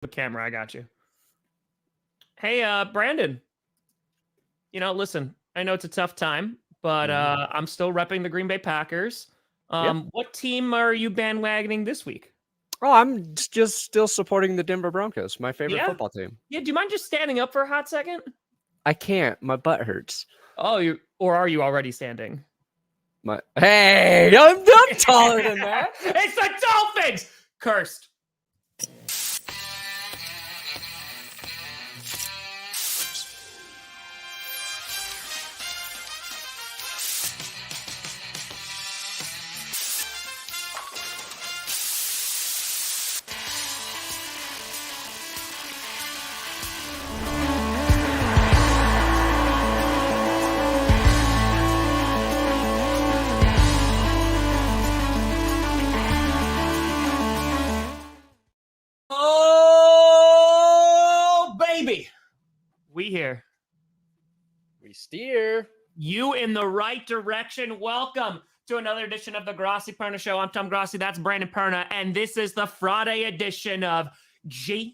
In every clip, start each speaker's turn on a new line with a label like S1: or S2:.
S1: the camera. I got you. Hey, Brandon. Listen, I know it's a tough time, but I'm still repping the Green Bay Packers.
S2: Yep.
S1: What team are you bandwagoning this week?
S2: Oh, I'm just still supporting the Denver Broncos, my favorite football team.
S1: Yeah, do you mind just standing up for a hot second?
S2: I can't. My butt hurts.
S1: Oh, are you already standing?
S2: Hey, I'm taller than that.
S1: It's the Dolphins! Cursed. We here.
S2: We steer.
S1: You in the right direction. Welcome to another edition of the Grossi Perna Show. I'm Tom Grossi. That's Brandon Perna. And this is the Friday edition of GPS.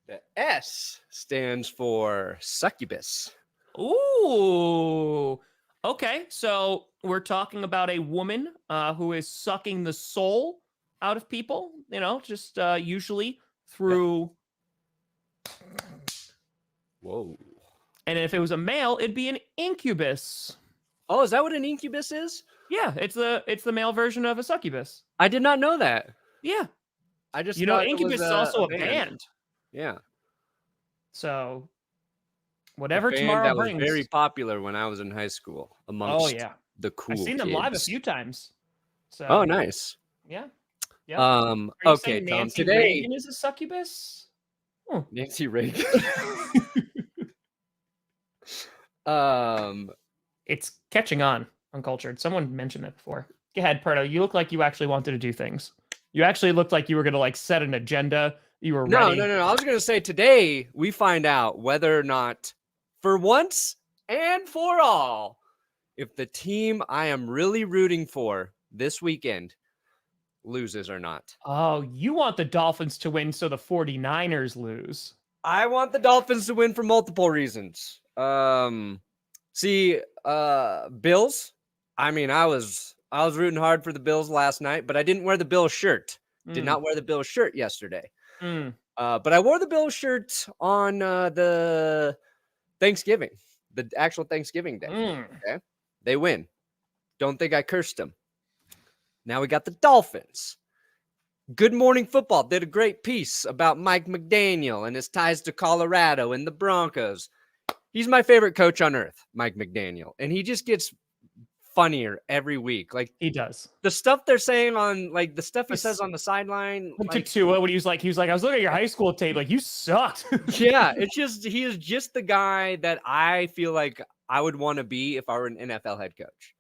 S2: The S stands for succubus.
S1: Ooh. Okay, so we're talking about a woman who is sucking the soul out of people, just usually through...
S2: Whoa.
S1: And if it was a male, it'd be an incubus.
S2: Oh, is that what an incubus is?
S1: Yeah, it's the male version of a succubus.
S2: I did not know that.
S1: Yeah.
S2: I just
S1: Incubus is also a band.
S2: Yeah.
S1: So... whatever tomorrow
S2: that
S1: brings.
S2: Was very popular when I was in high school amongst the cool
S1: I've seen them
S2: kids.
S1: live a few times. So
S2: oh, nice.
S1: Yeah.
S2: Okay, Tom.
S1: Nancy
S2: today
S1: Reagan is a succubus.
S2: Nancy Reagan.
S1: It's catching on Uncultured. Someone mentioned it before. Go ahead, Perdo. You look like you actually wanted to do things. You actually looked like you were going to set an agenda. You were ready.
S2: No. I was going to say today we find out whether or not, for once and for all, if the team I am really rooting for this weekend loses or not.
S1: Oh, you want the Dolphins to win so the 49ers lose.
S2: I want the Dolphins to win for multiple reasons. Bills. I mean, I was rooting hard for the Bills last night, but I didn't wear the Bills shirt. Did not wear the Bills shirt yesterday. But I wore the Bills shirt on the Thanksgiving, the actual Thanksgiving day. Okay, they win. Don't think I cursed them. Now we got the Dolphins. Good Morning Football did a great piece about Mike McDaniel and his ties to Colorado and the Broncos. He's my favorite coach on earth, Mike McDaniel, and he just gets funnier every week. Like
S1: he does.
S2: The stuff they're saying on the stuff he says on the sideline.
S1: To Tua, when he was like, I was looking at your high school tape, like you sucked.
S2: Yeah, he is just the guy that I feel like I would want to be if I were an NFL head coach.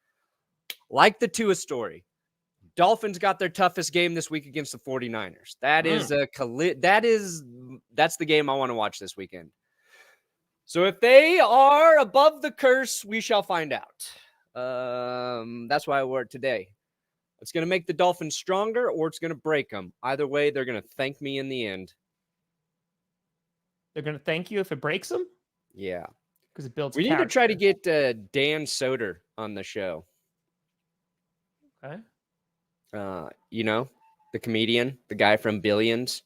S2: Like the Tua story. Dolphins got their toughest game this week against the 49ers. That's the game I want to watch this weekend. So if they are above the curse, we shall find out. That's why I wore it today. It's going to make the Dolphins stronger or it's going to break them. Either way, they're going to thank me in the end.
S1: They're going to thank you if it breaks them?
S2: Yeah.
S1: Because it builds
S2: We need to try to get Dan Soder on the show.
S1: Okay.
S2: The comedian, the guy from Billions.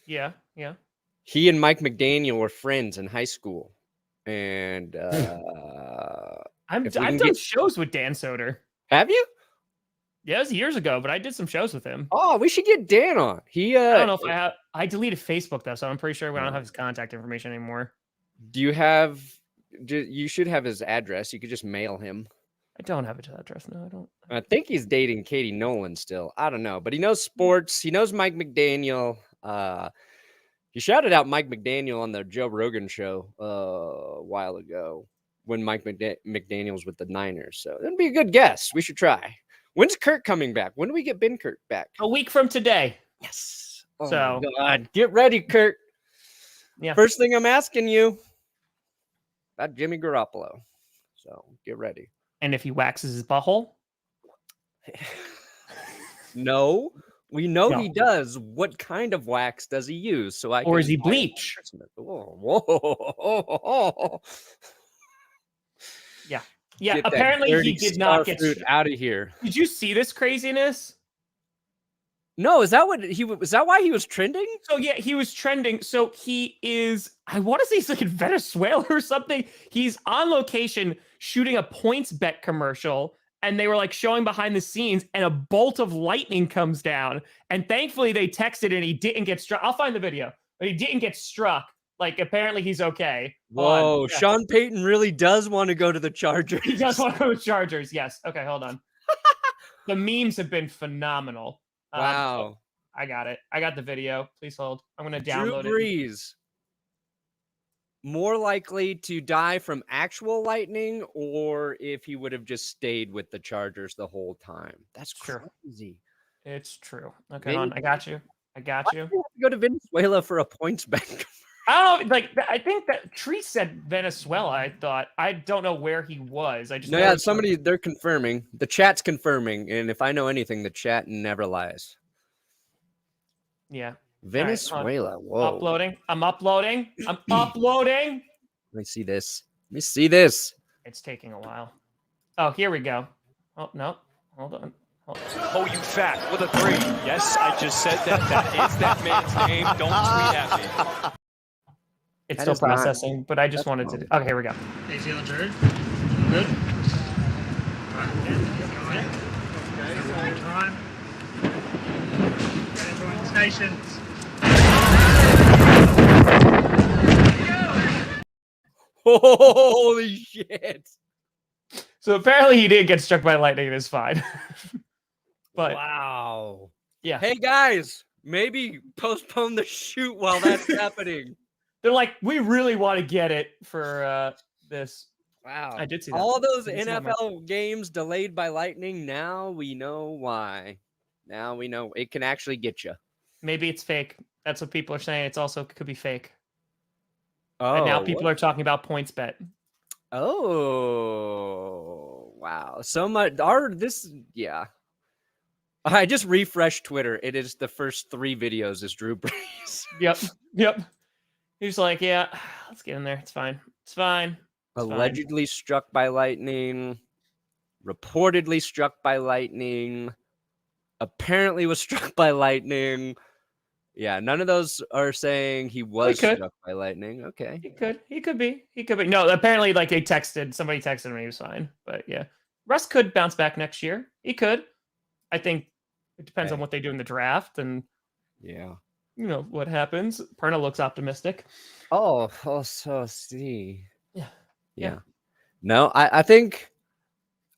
S1: Yeah.
S2: He and Mike McDaniel were friends in high school. And
S1: I've done shows with Dan Soder.
S2: Have you?
S1: Yeah, it was years ago, but I did some shows with him.
S2: Oh, we should get Dan on. I
S1: don't know if I have. I deleted Facebook though, so I'm pretty sure we don't have his contact information anymore.
S2: You should have his address. You could just mail him.
S1: I don't have his address. No, I don't.
S2: I think he's dating Katie Nolan still. I don't know, but he knows sports. He knows Mike McDaniel. He shouted out Mike McDaniel on the Joe Rogan show a while ago when Mike McDaniel was with the Niners. So that'd be a good guess. We should try. When's Kirk coming back? When do we get Ben Kirk back?
S1: A week from today.
S2: Yes.
S1: Oh so
S2: God, get ready, Kirk.
S1: Yeah.
S2: First thing I'm asking you about Jimmy Garoppolo. So get ready.
S1: And if he waxes his butthole?
S2: No, we know
S1: No.
S2: he does. What kind of wax does he use? So I
S1: Or
S2: can
S1: is he
S2: buy it for
S1: bleach?
S2: Christmas. Whoa.
S1: Yeah. Yeah,
S2: Get that
S1: apparently
S2: dirty
S1: he did not get
S2: fruit out of here.
S1: Did you see this craziness?
S2: No, is that why he was trending?
S1: So yeah, he was trending. So he is, I want to say he's like in Venezuela or something. He's on location shooting a points bet commercial, and they were like showing behind the scenes, and a bolt of lightning comes down. And thankfully they texted and he didn't get struck. I'll find the video, but he didn't get struck. Like apparently he's okay.
S2: Whoa,
S1: Yeah.
S2: Sean Payton really does want to go to the Chargers.
S1: He does want to go to Chargers. Yes. Okay, hold on. The memes have been phenomenal.
S2: Wow.
S1: I got it. I got the video. Please hold. I'm going to download
S2: Drew Brees, more likely to die from actual lightning, or if he would have just stayed with the Chargers the whole time. That's crazy.
S1: It's true. Okay, hold on. I got you. I got
S2: Why
S1: you.
S2: do you have to go to Venezuela for a points bet?
S1: I don't know. Like, I think that Tree said Venezuela. I thought. I don't know where he was. I just
S2: No, yeah, somebody, they're confirming. The chat's confirming. And if I know anything, the chat never lies.
S1: Yeah.
S2: Venezuela.
S1: Right,
S2: whoa.
S1: Uploading. I'm uploading. I'm uploading.
S2: Let me see this. Let me see this.
S1: It's taking a while. Oh, here we go. Oh, no. Hold on.
S3: Oh, you fat with a 3. Yes, I just said that. That is that man's name. Don't tweet at me.
S1: It's
S2: That
S1: still
S2: is not-
S1: processing, but I just wanted to. Okay, here we go.
S4: Hey, feeling Drew? Good? Alright, okay. Everyone time. Everyone stations.
S2: Holy shit.
S1: So apparently he did get struck by lightning. It is fine. But
S2: wow.
S1: yeah,
S2: Hey guys, maybe postpone the shoot while that's happening.
S1: they're like, we really want to get it for this.
S2: Wow.
S1: I did see that.
S2: All those
S1: I did see that,
S2: NFL games delayed by lightning. Now we know why. Now we know it can actually get you.
S1: Maybe it's fake. That's what people are saying. It's also could be fake.
S2: Oh,
S1: And now people are talking about points bet.
S2: Oh, wow. So much. Yeah. I just refreshed Twitter. It is the first 3 videos is Drew Brees.
S1: Yep. He's like, yeah, let's get in there. It's fine. It's fine.
S2: Allegedly struck by lightning. Reportedly struck by lightning. Apparently was struck by lightning. Yeah, none of those are saying he was struck by lightning. Okay.
S1: He could be. No, apparently, like somebody texted him, he was fine. But yeah, Russ could bounce back next year. He could. I think it depends on what they do in the draft and what happens. Perna looks optimistic.
S2: Oh, so see.
S1: Yeah.
S2: No, I think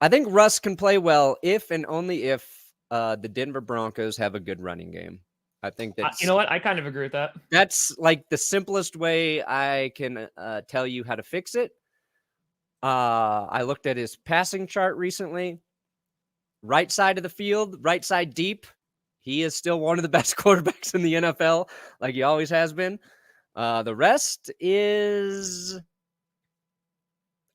S2: Russ can play well if and only if the Denver Broncos have a good running game. I think that's
S1: you know what? I kind of agree with that.
S2: That's like the simplest way I can tell you how to fix it. I looked at his passing chart recently. Right side of the field, right side deep. He is still one of the best quarterbacks in the NFL, like he always has been. The rest is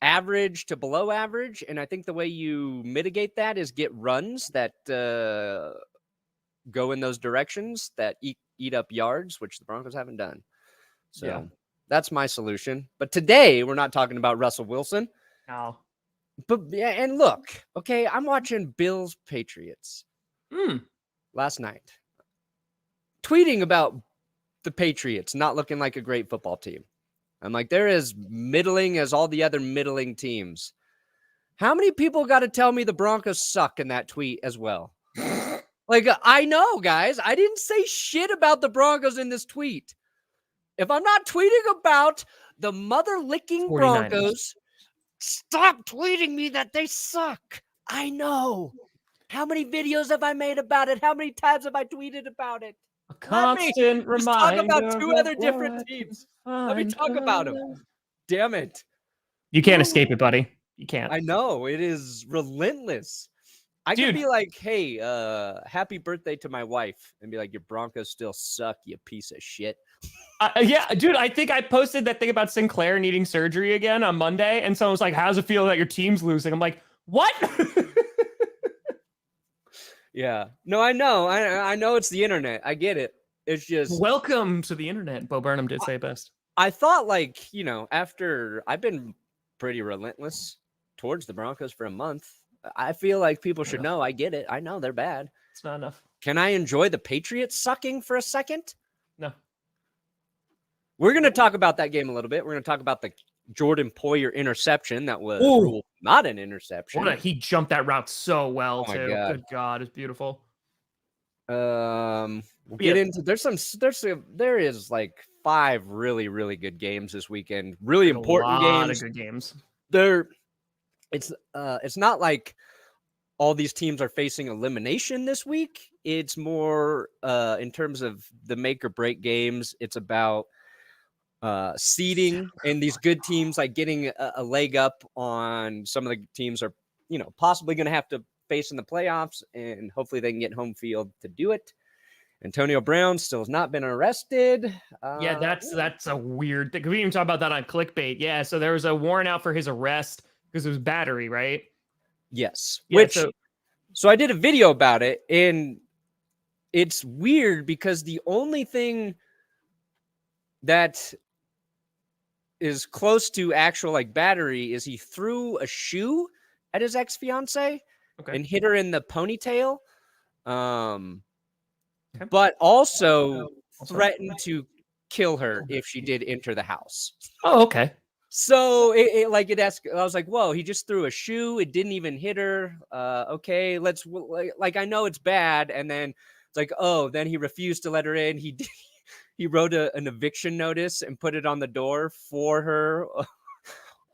S2: average to below average. And I think the way you mitigate that is get runs that go in those directions that eat up yards, which the Broncos haven't done. So that's my solution. But today we're not talking about Russell Wilson.
S1: No.
S2: But yeah, and look, okay, I'm watching Bills Patriots last night, tweeting about the Patriots not looking like a great football team. I'm like, they're as middling as all the other middling teams. How many people got to tell me the Broncos suck in that tweet as well? Like, I know, guys, I didn't say shit about the Broncos in this tweet. If I'm not tweeting about the mother-licking Broncos, stop tweeting me that they suck. I know. How many videos have I made about it? How many times have I tweeted about it?
S1: A constant reminder.
S2: Let's talk about 2 other different teams. Let me talk about them. Damn it.
S1: You can't escape it, buddy. You can't.
S2: I know. It is relentless. I could be like, hey, happy birthday to my wife and be like, your Broncos still suck, you piece of shit.
S1: Yeah, dude, I think I posted that thing about Sinclair needing surgery again on Monday, and someone was like, "How's it feel that your team's losing?" I'm like, "What?"
S2: Yeah. No, I know. I know it's the internet. I get it. It's just
S1: Welcome to the internet. Bo Burnham did say it best.
S2: I thought, like, after I've been pretty relentless towards the Broncos for a month, I feel like people should know. I get it. I know they're bad.
S1: It's not enough.
S2: Can I enjoy the Patriots sucking for a second?
S1: No.
S2: We're going to talk about that game a little bit. We're going to talk about the Jordan Poyer interception that was ruled not an interception.
S1: He jumped that route so well,
S2: Oh, my
S1: too.
S2: God.
S1: Good God, it's beautiful.
S2: We'll get into there is like 5 really, really good games this weekend. Really important games.
S1: A lot of good games.
S2: It's not like all these teams are facing elimination this week. It's more in terms of the make or break games. It's about seeding, and these good teams like getting a leg up on some of the teams are possibly going to have to face in the playoffs, and hopefully they can get home field to do it. Antonio Brown still has not been arrested.
S1: Yeah, that's a weird thing. We didn't even talk about that on Clickbait. Yeah, so there was a warrant out for his arrest because it was battery, right?
S2: Yes.
S1: Yeah,
S2: so I did a video about it, and it's weird because the only thing that is close to actual like battery is he threw a shoe at his ex-fiance and hit her in the ponytail. But also threatened to kill her if she did enter the house.
S1: Oh, okay.
S2: So I was like, whoa, he just threw a shoe. It didn't even hit her. Okay, I know it's bad. And then it's like, oh, then he refused to let her in. He wrote an eviction notice and put it on the door for her.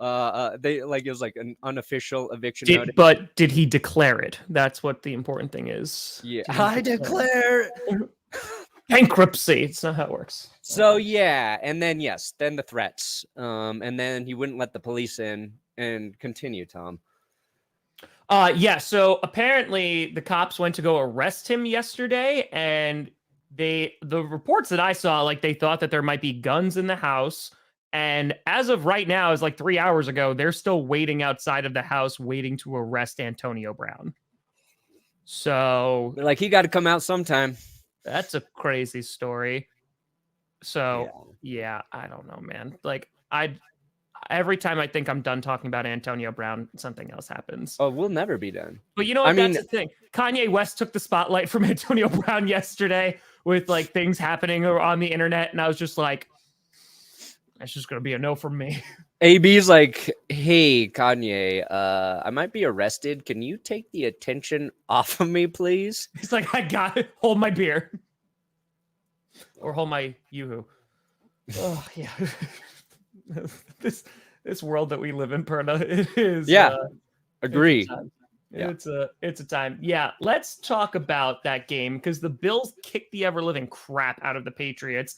S2: It was like an unofficial eviction notice.
S1: But did he declare it? That's what the important thing is.
S2: Yeah, I declare
S1: bankruptcy. It's not how it works.
S2: So yeah, and then then the threats. And then he wouldn't let the police in. And continue, Tom.
S1: Yeah. So apparently the cops went to go arrest him yesterday, and the reports that I saw, like they thought that there might be guns in the house. And as of right now, is like 3 hours ago, they're still waiting outside of the house, waiting to arrest Antonio Brown. So
S2: they're like, he got to come out sometime.
S1: That's a crazy story. So yeah, I don't know, man. Like every time I think I'm done talking about Antonio Brown, something else happens.
S2: Oh, we'll never be done.
S1: But you know what? That's the thing. Kanye West took the spotlight from Antonio Brown yesterday with like things happening on the internet, and I was just like, that's just gonna be a no from me.
S2: AB's like, hey, Kanye, I might be arrested. Can you take the attention off of me, please?
S1: He's like, I got it. Hold my beer. Or hold my yoo-hoo. Oh, yeah. This world that we live in, Perna, it is.
S2: Yeah, agree.
S1: It's a time. Yeah, let's talk about that game because the Bills kicked the ever-living crap out of the Patriots.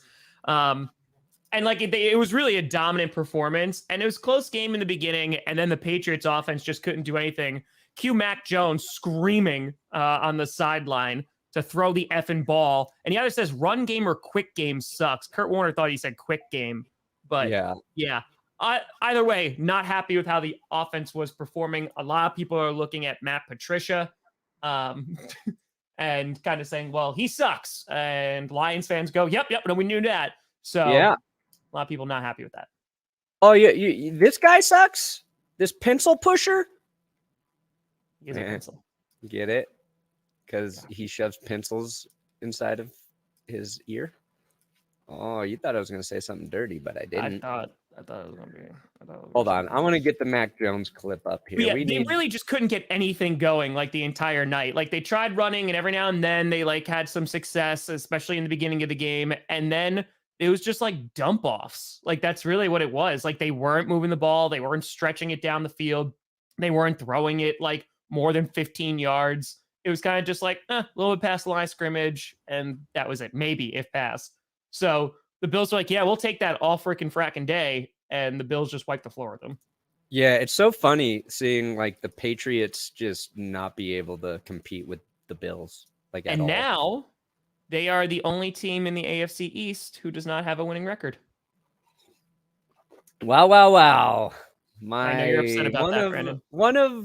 S1: And like it was really a dominant performance, and it was a close game in the beginning, and then the Patriots offense just couldn't do anything. Cue Mac Jones screaming on the sideline to throw the effing ball, and he either says run game or quick game sucks. Kurt Warner thought he said quick game, but yeah. Either way, not happy with how the offense was performing. A lot of people are looking at Matt Patricia and kind of saying, well, he sucks. And Lions fans go, yep, no, we knew that. So
S2: yeah.
S1: A lot of people not happy with that.
S2: Oh, yeah, this guy sucks? This pencil pusher?
S1: He's a pencil.
S2: Get it? Because he shoves pencils inside of his ear? Oh, you thought I was going to say something dirty, but I didn't.
S1: I thought it was going to be.
S2: Hold on. I want to get the Mac Jones clip up here.
S1: Yeah, they really just couldn't get anything going like the entire night. Like they tried running, and every now and then they like had some success, especially in the beginning of the game. And then it was just like dump offs. Like that's really what it was. Like they weren't moving the ball. They weren't stretching it down the field. They weren't throwing it like more than 15 yards. It was kind of just like a little bit past the line of scrimmage. And that was it. Maybe if passed. So the Bills were like, yeah, we'll take that all freaking fracking day. And the Bills just wiped the floor with them.
S2: Yeah, it's so funny seeing like the Patriots just not be able to compete with the Bills. Like,
S1: and
S2: all.
S1: Now They are the only team in the AFC East who does not have a winning record.
S2: Wow.
S1: I know you're upset about that, Brandon.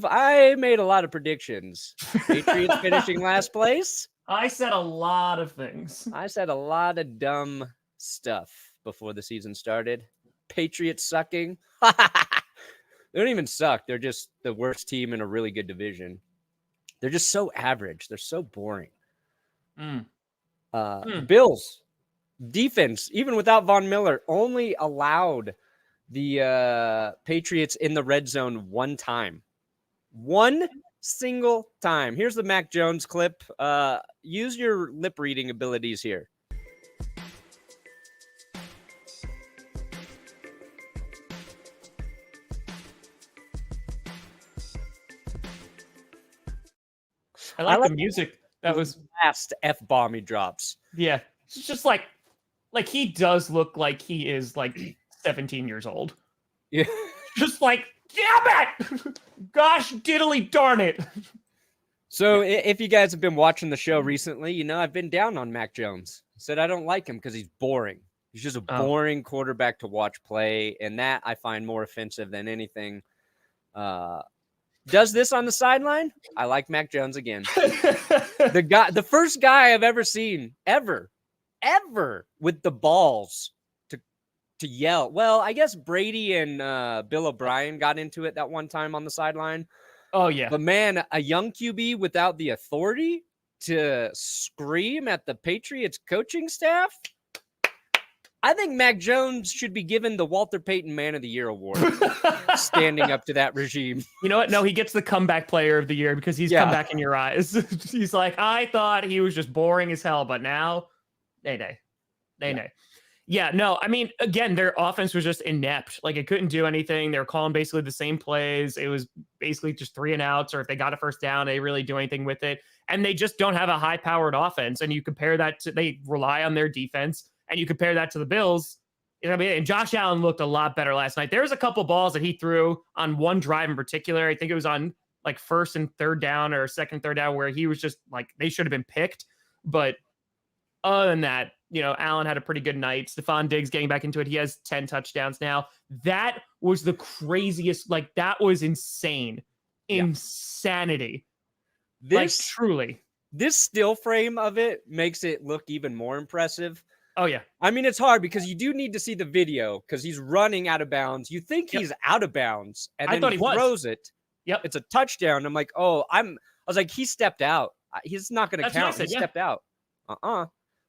S2: I made a lot of predictions. Patriots finishing last place.
S1: I said a lot of things.
S2: I said a lot of dumb stuff before the season started. Patriots sucking. They don't even suck. They're just the worst team in a really good division. They're just so average. They're so boring. Bills defense, even without Von Miller, only allowed the Patriots in the red zone one time. One single time. Here's the Mac Jones clip. Use your lip reading abilities here.
S1: I like the music. That was
S2: last F-bomb he drops.
S1: Yeah. It's just like he does look like he is like 17 years old.
S2: Yeah.
S1: Just like, damn it! Gosh diddly darn it.
S2: So if you guys have been watching the show recently, you know I've been down on Mac Jones. I said I don't like him because he's boring. He's just a boring quarterback to watch play, and that I find more offensive than anything. Does this on the sideline? I like Mac Jones again. The first guy I've ever seen, ever, with the balls to yell. Well, I guess Brady and Bill O'Brien got into it that one time on the sideline.
S1: Oh, yeah.
S2: But man, a young QB without the authority to scream at the Patriots coaching staff? I think Mac Jones should be given the Walter Payton Man of the Year award, standing up to that regime.
S1: You know what? No, he gets the comeback player of the year because he's come back in your eyes. He's like, I thought he was just boring as hell, but now, nay. Yeah, no, I mean, again, their offense was just inept. Like, it couldn't do anything. They were calling basically the same plays. It was basically just 3 and outs, or if they got a first down, they really do anything with it. And they just don't have a high-powered offense. And you compare that to, they rely on their defense, and you compare that to the Bills. You know what I mean? And Josh Allen looked a lot better last night. There was a couple balls that he threw on one drive in particular. I think it was on like first and third down or second, third down, where he was just like, they should have been picked. But other than that, you know, Allen had a pretty good night. Stephon Diggs getting back into it. He has 10 touchdowns now. That was the craziest. Like, that was insane. Insanity.
S2: This,
S1: truly.
S2: This still frame of it makes it look even more impressive.
S1: Oh, yeah.
S2: I mean, it's hard because you do need to see the video because he's running out of bounds. You think he's out of bounds, and then he throws it.
S1: Yep.
S2: It's a touchdown. I'm like, I was like, he stepped out. He's not going to count. He stepped out.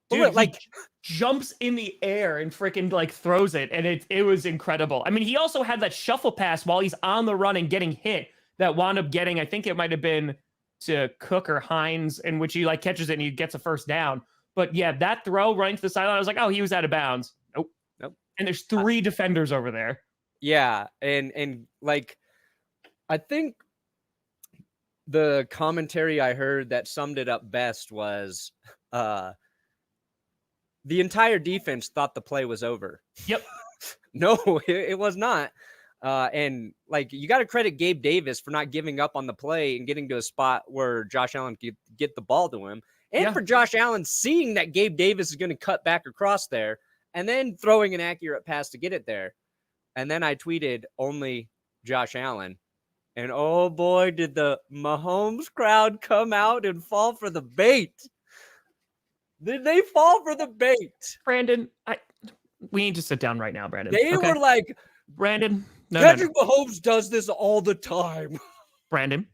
S1: Dude, like jumps in the air and freaking like throws it, and it was incredible. I mean, he also had that shuffle pass while he's on the run and getting hit that wound up getting, I think it might have been to Cook or Hines, in which he like catches it and he gets a first down. But yeah, that throw running to the sideline, I was like, oh, he was out of bounds. Nope. And there's 3 defenders over there.
S2: Yeah, and like, I think the commentary I heard that summed it up best was the entire defense thought the play was over.
S1: Yep.
S2: No, it was not. And like, you got to credit Gabe Davis for not giving up on the play and getting to a spot where Josh Allen could get the ball to him. And for Josh Allen seeing that Gabe Davis is going to cut back across there and then throwing an accurate pass to get it there. And then I tweeted only Josh Allen. And oh boy, did the Mahomes crowd come out and fall for the bait. Did they fall for the bait?
S1: Brandon, we need to sit down right now, Brandon.
S2: They were like,
S1: Brandon,
S2: Patrick Mahomes does this all the time.
S1: Brandon,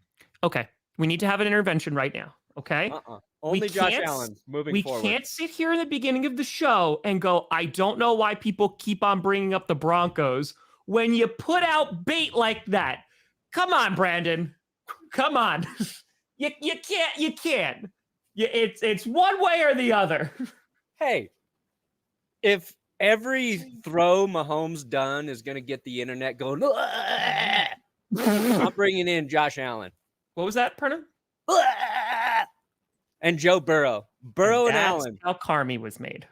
S1: okay. We need to have an intervention right now, okay?
S2: Only Josh Allen moving forward.
S1: We can't sit here in the beginning of the show and go, I don't know why people keep on bringing up the Broncos when you put out bait like that. Come on, Brandon. Come on. You can't. It's one way or the other.
S2: Hey, if every throw Mahomes done is going to get the internet going, I'm bringing in Josh Allen.
S1: What was that, Perna?
S2: And Joe Burrow. Burrow and Allen.
S1: How Carmi was made.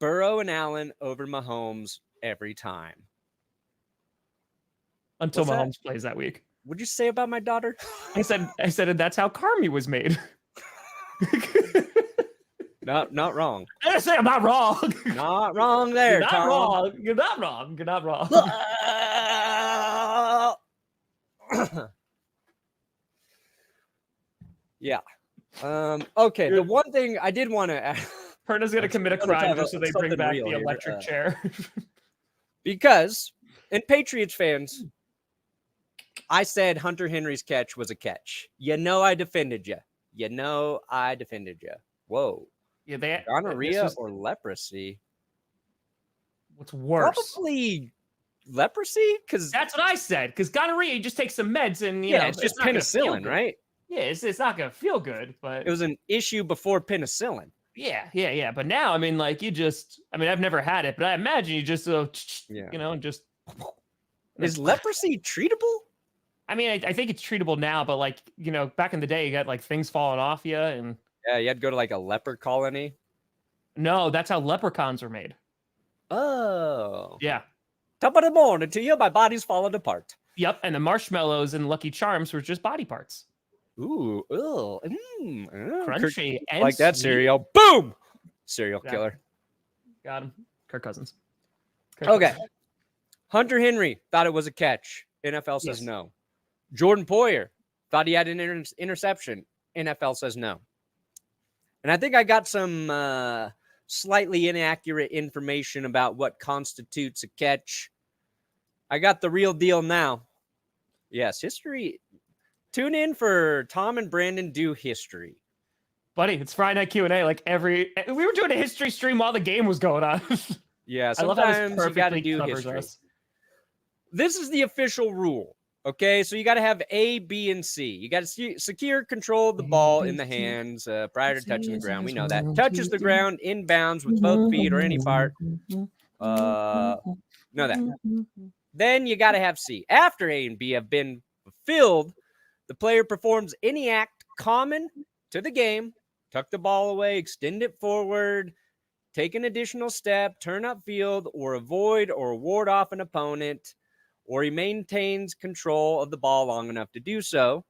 S2: Burrow and Allen over Mahomes every time.
S1: Until Mahomes plays that week.
S2: What'd you say about my daughter?
S1: I said that's how Carmi was made.
S2: Not wrong.
S1: I gotta say, I'm not wrong.
S2: Not wrong there,
S1: You're not
S2: Tom.
S1: wrong. You're not wrong. You're not wrong.
S2: Yeah. Okay. The one thing I did want to add.
S1: Perna's gonna commit a crime just so they bring
S2: something
S1: back
S2: real
S1: the
S2: here.
S1: electric chair.
S2: Because, and Patriots fans, I said Hunter Henry's catch was a catch. You know I defended you. Whoa.
S1: Yeah, they
S2: Gonorrhea or leprosy?
S1: What's worse?
S2: Probably leprosy, because
S1: That's what I said. Because gonorrhea, you just take some meds and you know,
S2: it's just
S1: not gonna feel
S2: penicillin,
S1: good.
S2: right?
S1: Yeah, it's not gonna feel good, but
S2: It was an issue before penicillin.
S1: yeah. But now, I mean, like I've never had it, but I imagine you just you know, just.
S2: Is leprosy treatable?
S1: I mean, I think it's treatable now, but like, you know, back in the day, you got like things falling off you, and
S2: Yeah, you had to go to like a leper colony.
S1: no, that's how leprechauns were made.
S2: Oh.
S1: Yeah.
S2: Top of the morning to you, my body's falling apart.
S1: Yep, and the marshmallows and Lucky Charms were just body parts.
S2: Ooh,
S1: Crunchy and
S2: like that
S1: sweet.
S2: cereal. Boom! Serial
S1: Yeah.
S2: killer.
S1: Got him. Kirk Cousins.
S2: Okay. Hunter Henry thought it was a catch. NFL says
S1: Yes.
S2: no. Jordan Poyer thought he had an interception. NFL says no. And I think I got some slightly inaccurate information about what constitutes a catch. I got the real deal now. Yes, history. Tune in for Tom and Brandon do history.
S1: Buddy, it's Friday Night Q&A. Like we were doing a history stream while the game was going on.
S2: Yeah,
S1: I love how this
S2: sometimes you got to
S1: perfectly
S2: do
S1: covers
S2: history.
S1: us.
S2: This is the official rule. Okay, so you got to have A, B, and C. You got to secure control of the ball in the hands prior to touching the ground. We know that. Touches the ground inbounds with both feet or any part. Know that. Then you got to have C. After A and B have been fulfilled, the player performs any act common to the game. Tuck the ball away, extend it forward, take an additional step, turn upfield, or avoid or ward off an opponent, or he maintains control of the ball long enough to do so.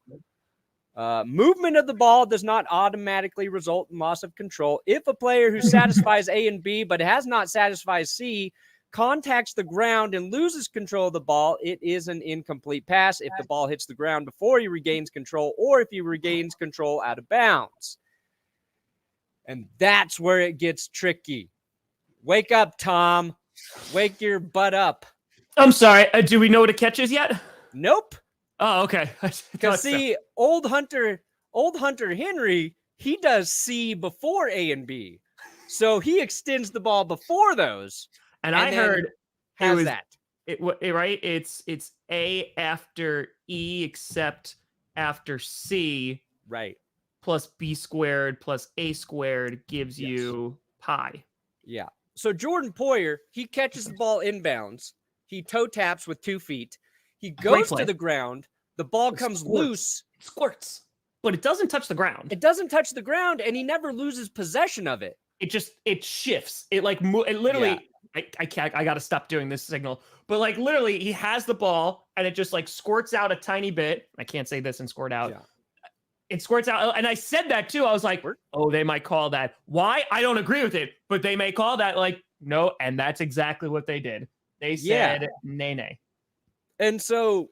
S2: Movement of the ball does not automatically result in loss of control. If a player who satisfies A and B but has not satisfied C contacts the ground and loses control of the ball, it is an incomplete pass if the ball hits the ground before he regains control or if he regains control out of bounds. And that's where it gets tricky. Wake up, Tom. Wake your butt up.
S1: I'm sorry. Do we know what a catch is yet?
S2: Nope.
S1: Oh, okay.
S2: Because see, old Hunter Henry, he does C before A and B. So he extends the ball before those.
S1: And I heard
S2: has
S1: it was
S2: that.
S1: Right? It's A after E except after C.
S2: Right.
S1: Plus B squared plus A squared gives you pi.
S2: Yeah. So Jordan Poyer, he catches the ball inbounds. He toe taps with 2 feet. He goes to the ground. The ball comes loose.
S1: It squirts. But it doesn't touch the ground.
S2: It doesn't touch the ground, and he never loses possession of it.
S1: It shifts. It literally. Yeah. I got to stop doing this signal. But like literally, he has the ball, and it just like squirts out a tiny bit. I can't say this and squirt out. Yeah. It squirts out. And I said that too. I was like, oh, they might call that. Why? I don't agree with it, but they may call that like, no. And that's exactly what they did. They said, nay.
S2: And so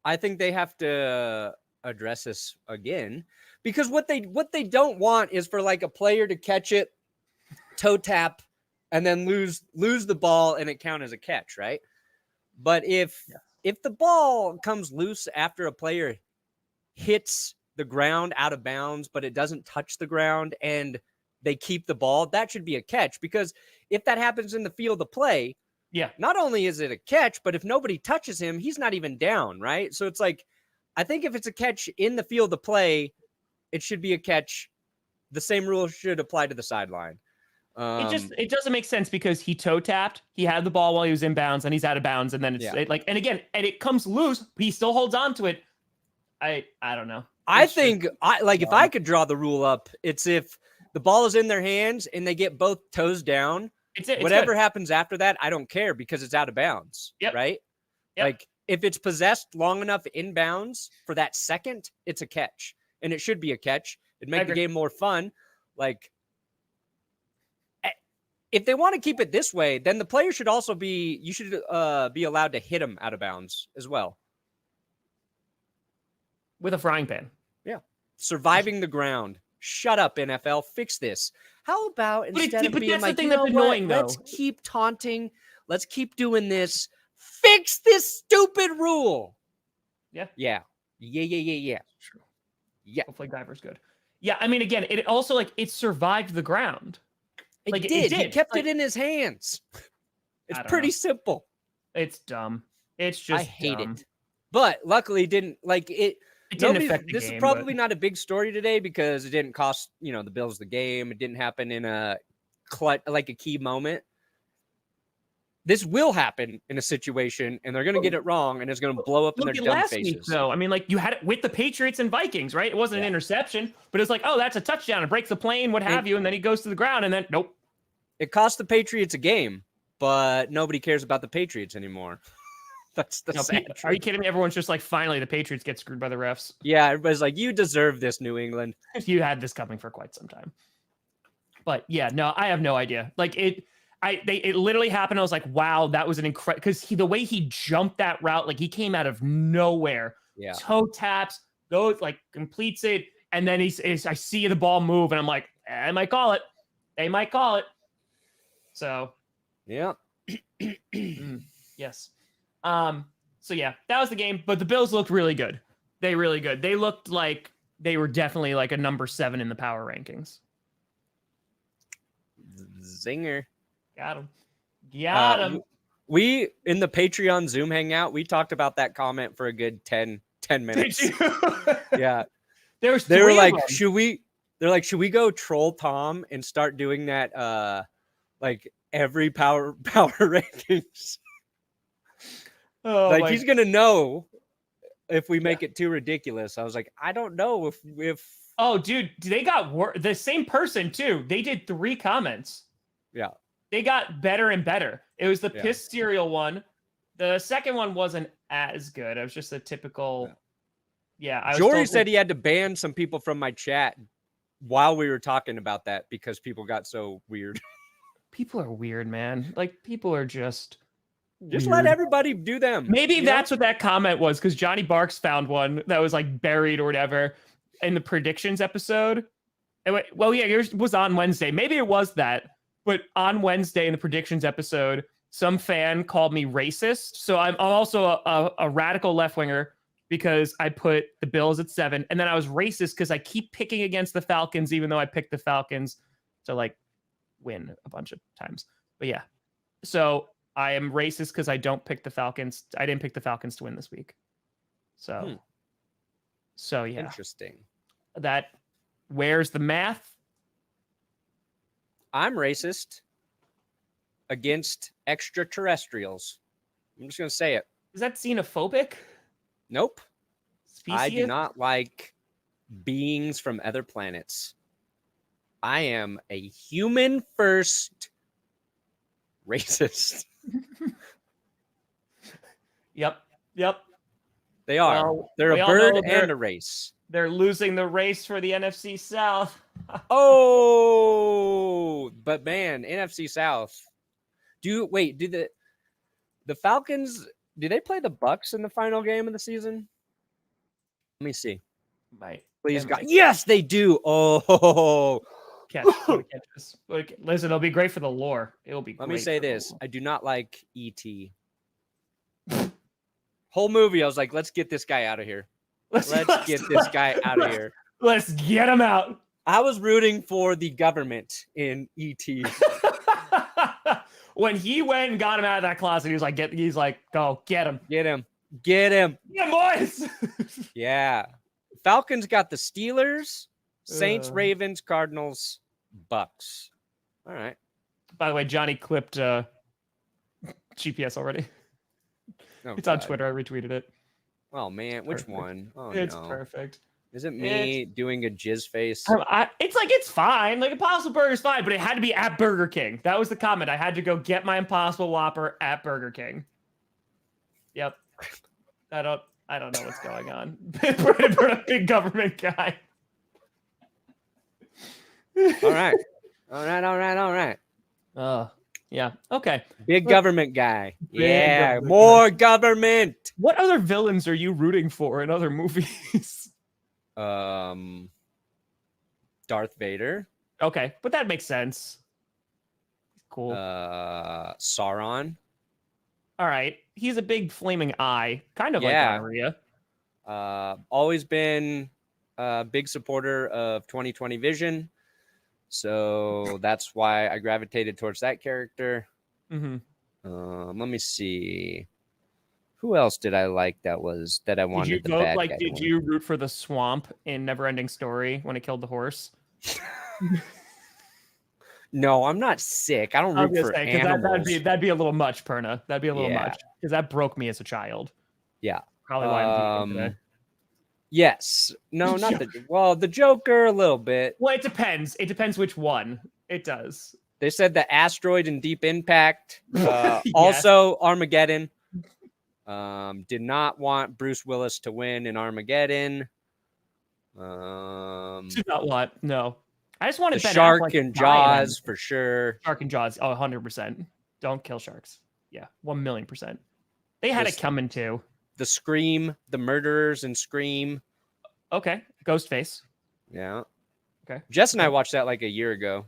S2: I think they have to address this again, because what they don't want is for like a player to catch it, toe tap, and then lose the ball and it count as a catch, right? But if the ball comes loose after a player hits the ground out of bounds, but it doesn't touch the ground and they keep the ball, that should be a catch. Because if that happens in the field of play, not only is it a catch, but if nobody touches him, he's not even down, right? So it's like, I think if it's a catch in the field of play, it should be a catch. The same rule should apply to the sideline.
S1: It doesn't make sense because he toe tapped, he had the ball while he was in bounds, and he's out of bounds, and then it's and it comes loose, he still holds on to it. I don't know.
S2: If I could draw the rule up, it's if the ball is in their hands and they get both toes down, whatever happens after that, I don't care because it's out of bounds. Right? Yep. Like if it's possessed long enough in bounds for that second, it's a catch. And it should be a catch. It'd make the game more fun. Like if they want to keep it this way, then the player should also be allowed to hit him out of bounds as well.
S1: With a frying pan.
S2: Yeah. Surviving the ground. Shut up, NFL. Fix this. How about instead of being like, you know what? Let's keep taunting. Let's keep doing this. Fix this stupid rule.
S1: Yeah.
S2: Yeah.
S1: True.
S2: Yeah.
S1: Hopefully Diver's good. Yeah, I mean, again, it also, like, it survived the ground.
S2: It did. He kept it in his hands. It's pretty simple.
S1: It's dumb. It's just
S2: I hate it. But luckily, it didn't affect the game. This is probably not a big story today because it didn't cost, the Bills the game. It didn't happen in a key moment. This will happen in a situation, and they're going to get it wrong, and it's going to blow up in their dumb faces. Week,
S1: though, I mean, like, you had it with the Patriots and Vikings, right? It wasn't an interception, but it's like, oh, that's a touchdown. It breaks the plane, what have you, and then he goes to the ground, and then, nope.
S2: It cost the Patriots a game, but nobody cares about the Patriots anymore. That's the
S1: Are you kidding me? Everyone's just like, finally, the Patriots get screwed by the refs.
S2: Yeah, everybody's like, you deserve this, New England.
S1: You had this coming for quite some time. But, yeah, no, I have no idea. Like, it literally happened. I was like, wow, that was an incredible, because the way he jumped that route, like, he came out of nowhere.
S2: Yeah.
S1: Toe taps, goes, like, completes it, and then I see the ball move, and I'm like, they might call it. They might call it. So,
S2: yeah.
S1: Yes. So yeah, that was the game, but the Bills looked really good. They looked like they were definitely like a number 7 in the power rankings.
S2: Zinger.
S1: Got him.
S2: We, in the Patreon Zoom hangout, we talked about that comment for a good 10 minutes.
S1: Did you?
S2: Yeah.
S1: They were like,
S2: should we go troll Tom and start doing that, like every power rankings?
S1: Oh,
S2: like he's gonna know if we make it too ridiculous. I was like, I don't know if.
S1: Oh, dude, they got the same person too. They did 3 comments.
S2: Yeah,
S1: they got better and better. It was the piss cereal one. The second one wasn't as good. It was just a typical. Yeah,
S2: Jory said he had to ban some people from my chat while we were talking about that because people got so weird.
S1: People are weird, man. Like, people are just
S2: weird. Let everybody do them.
S1: Maybe that's what that comment was, because Johnny Barks found one that was like buried or whatever in the predictions episode. Well, yeah, it was on Wednesday. Maybe it was that, but on Wednesday in the predictions episode, some fan called me racist. So I'm also a radical left winger because I put the Bills at 7, and then I was racist because I keep picking against the Falcons, even though I picked the Falcons to like win a bunch of times. But yeah, so I am racist because I don't pick the Falcons. I didn't pick the Falcons to win this week. So yeah,
S2: interesting.
S1: Where's the math?
S2: I'm racist against extraterrestrials. I'm just gonna say it.
S1: Is that xenophobic?
S2: Nope.
S1: Specious?
S2: I do not like beings from other planets. I am a human first racist.
S1: Yep.
S2: They are.
S1: Well,
S2: they're a bird and a race.
S1: They're losing the race for the NFC South.
S2: Oh, but man, NFC South. Do the Falcons, do they play the Bucks in the final game of the season? Let me see.
S1: Might.
S2: Please, God. Yes, they do. Oh.
S1: Catches. Listen, it'll be great for the lore. It'll be.
S2: Let me say this: I do not like E.T. Whole movie, I was like, "Let's get this guy out of here. Let's get this guy out of here.
S1: Let's get him out."
S2: I was rooting for the government in E.T.
S1: When he went and got him out of that closet, he was like, "Go get him,
S2: get him,
S1: yeah, boys."
S2: Yeah, Falcons got the Steelers, Saints, Ravens, Cardinals, Bucks. All right.
S1: By the way, Johnny clipped GPS already. It's on Twitter. I retweeted it.
S2: Oh man, which one? Oh,
S1: it's perfect.
S2: Is it me doing a jizz face?
S1: It's fine. Like, Impossible Burger's fine, but it had to be at Burger King. That was the comment. I had to go get my Impossible Whopper at Burger King. Yep. I don't know what's going on. We're a big government guy.
S2: All right.
S1: Yeah. Okay.
S2: Big government guy.
S1: Big
S2: Yeah,
S1: government
S2: more government.
S1: What other villains are you rooting for in other movies?
S2: Darth Vader.
S1: Okay, but that makes sense. Cool.
S2: Sauron.
S1: All right. He's a big flaming eye, kind of like
S2: Yeah.
S1: gonorrhea.
S2: Always been a big supporter of 2020 Vision. So that's why I gravitated towards that character.
S1: Mm-hmm.
S2: Let me see. Who else did I like that I wanted
S1: Did you
S2: the
S1: go
S2: bad
S1: like?
S2: guy to
S1: Did
S2: win?
S1: you root for the swamp in Neverending Story when it killed the horse?
S2: No, I'm not sick. I don't root for animals.
S1: That'd be a little much, Perna. That'd be a little
S2: Yeah.
S1: much because that broke me as a child.
S2: Yeah.
S1: Probably why I'm vegan today.
S2: Yes. No, not the Joker a little bit.
S1: Well, it depends. It depends which one. It does.
S2: They said the asteroid in Deep Impact.
S1: Yes.
S2: Also Armageddon. Did not want Bruce Willis to win in Armageddon.
S1: Did not want. No. I just wanted
S2: the
S1: Ben
S2: Shark
S1: Affleck
S2: and
S1: to die
S2: Jaws for sure.
S1: Shark and Jaws. Oh, 100%. Don't kill sharks. Yeah, 1,000,000%. They had it coming too.
S2: The Scream, the murderers in Scream.
S1: Okay. Ghostface.
S2: Yeah.
S1: Okay.
S2: Jess and I watched that like a year ago.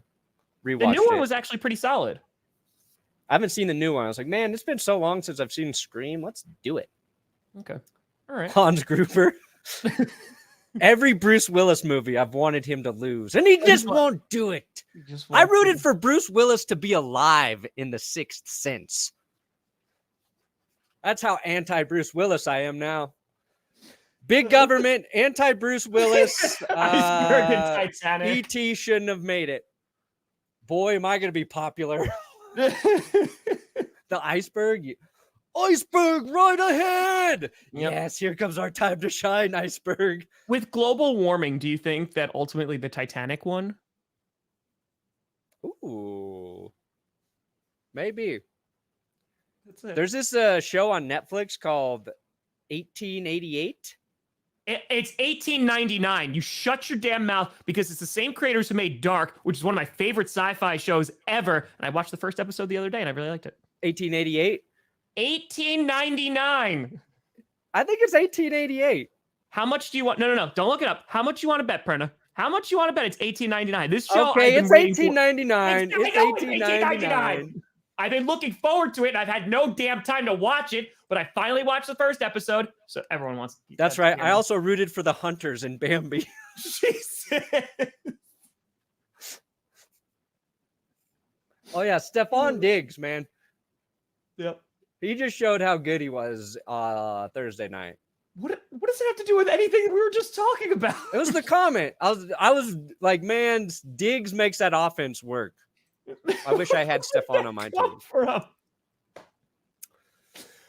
S2: Rewatched
S1: The new one
S2: it.
S1: was actually pretty solid.
S2: I haven't seen the new one. I was like, man, it's been so long since I've seen Scream. Let's do it.
S1: Okay. All right.
S2: Hans Gruber. Every Bruce Willis movie, I've wanted him to lose, and he just won't do it. I rooted for Bruce Willis to be alive in The Sixth Sense. That's how anti-Bruce Willis I am now. Big government, anti-Bruce Willis.
S1: Iceberg and Titanic.
S2: E.T. shouldn't have made it. Boy, am I going to be popular. The iceberg. Iceberg right ahead.
S1: Yep.
S2: Yes, here comes our time to shine, iceberg.
S1: With global warming, do you think that ultimately the Titanic won?
S2: Ooh. Maybe.
S1: That's it.
S2: There's this show on Netflix called 1888.
S1: It's 1899. You shut your damn mouth because it's the same creators who made Dark, which is one of my favorite sci-fi shows ever. And I watched the first episode the other day and I really liked it.
S2: 1888?
S1: 1899.
S2: I think it's 1888.
S1: How much do you want? No. Don't look it up. How much you want to bet, Perna? How much you want to bet? It's 1899. This show.
S2: Okay, it's 1899. It's
S1: 1899. I've been looking forward to it, and I've had no damn time to watch it, but I finally watched the first episode, so everyone wants to keep
S2: That's right. I also rooted for the hunters in Bambi.
S1: Jesus.
S2: Oh, yeah, Stephon Diggs, man.
S1: Yep.
S2: He just showed how good he was Thursday night.
S1: What does it have to do with anything we were just talking about?
S2: It was the comment. I was like, man, Diggs makes that offense work. I wish I had Stephon on my team.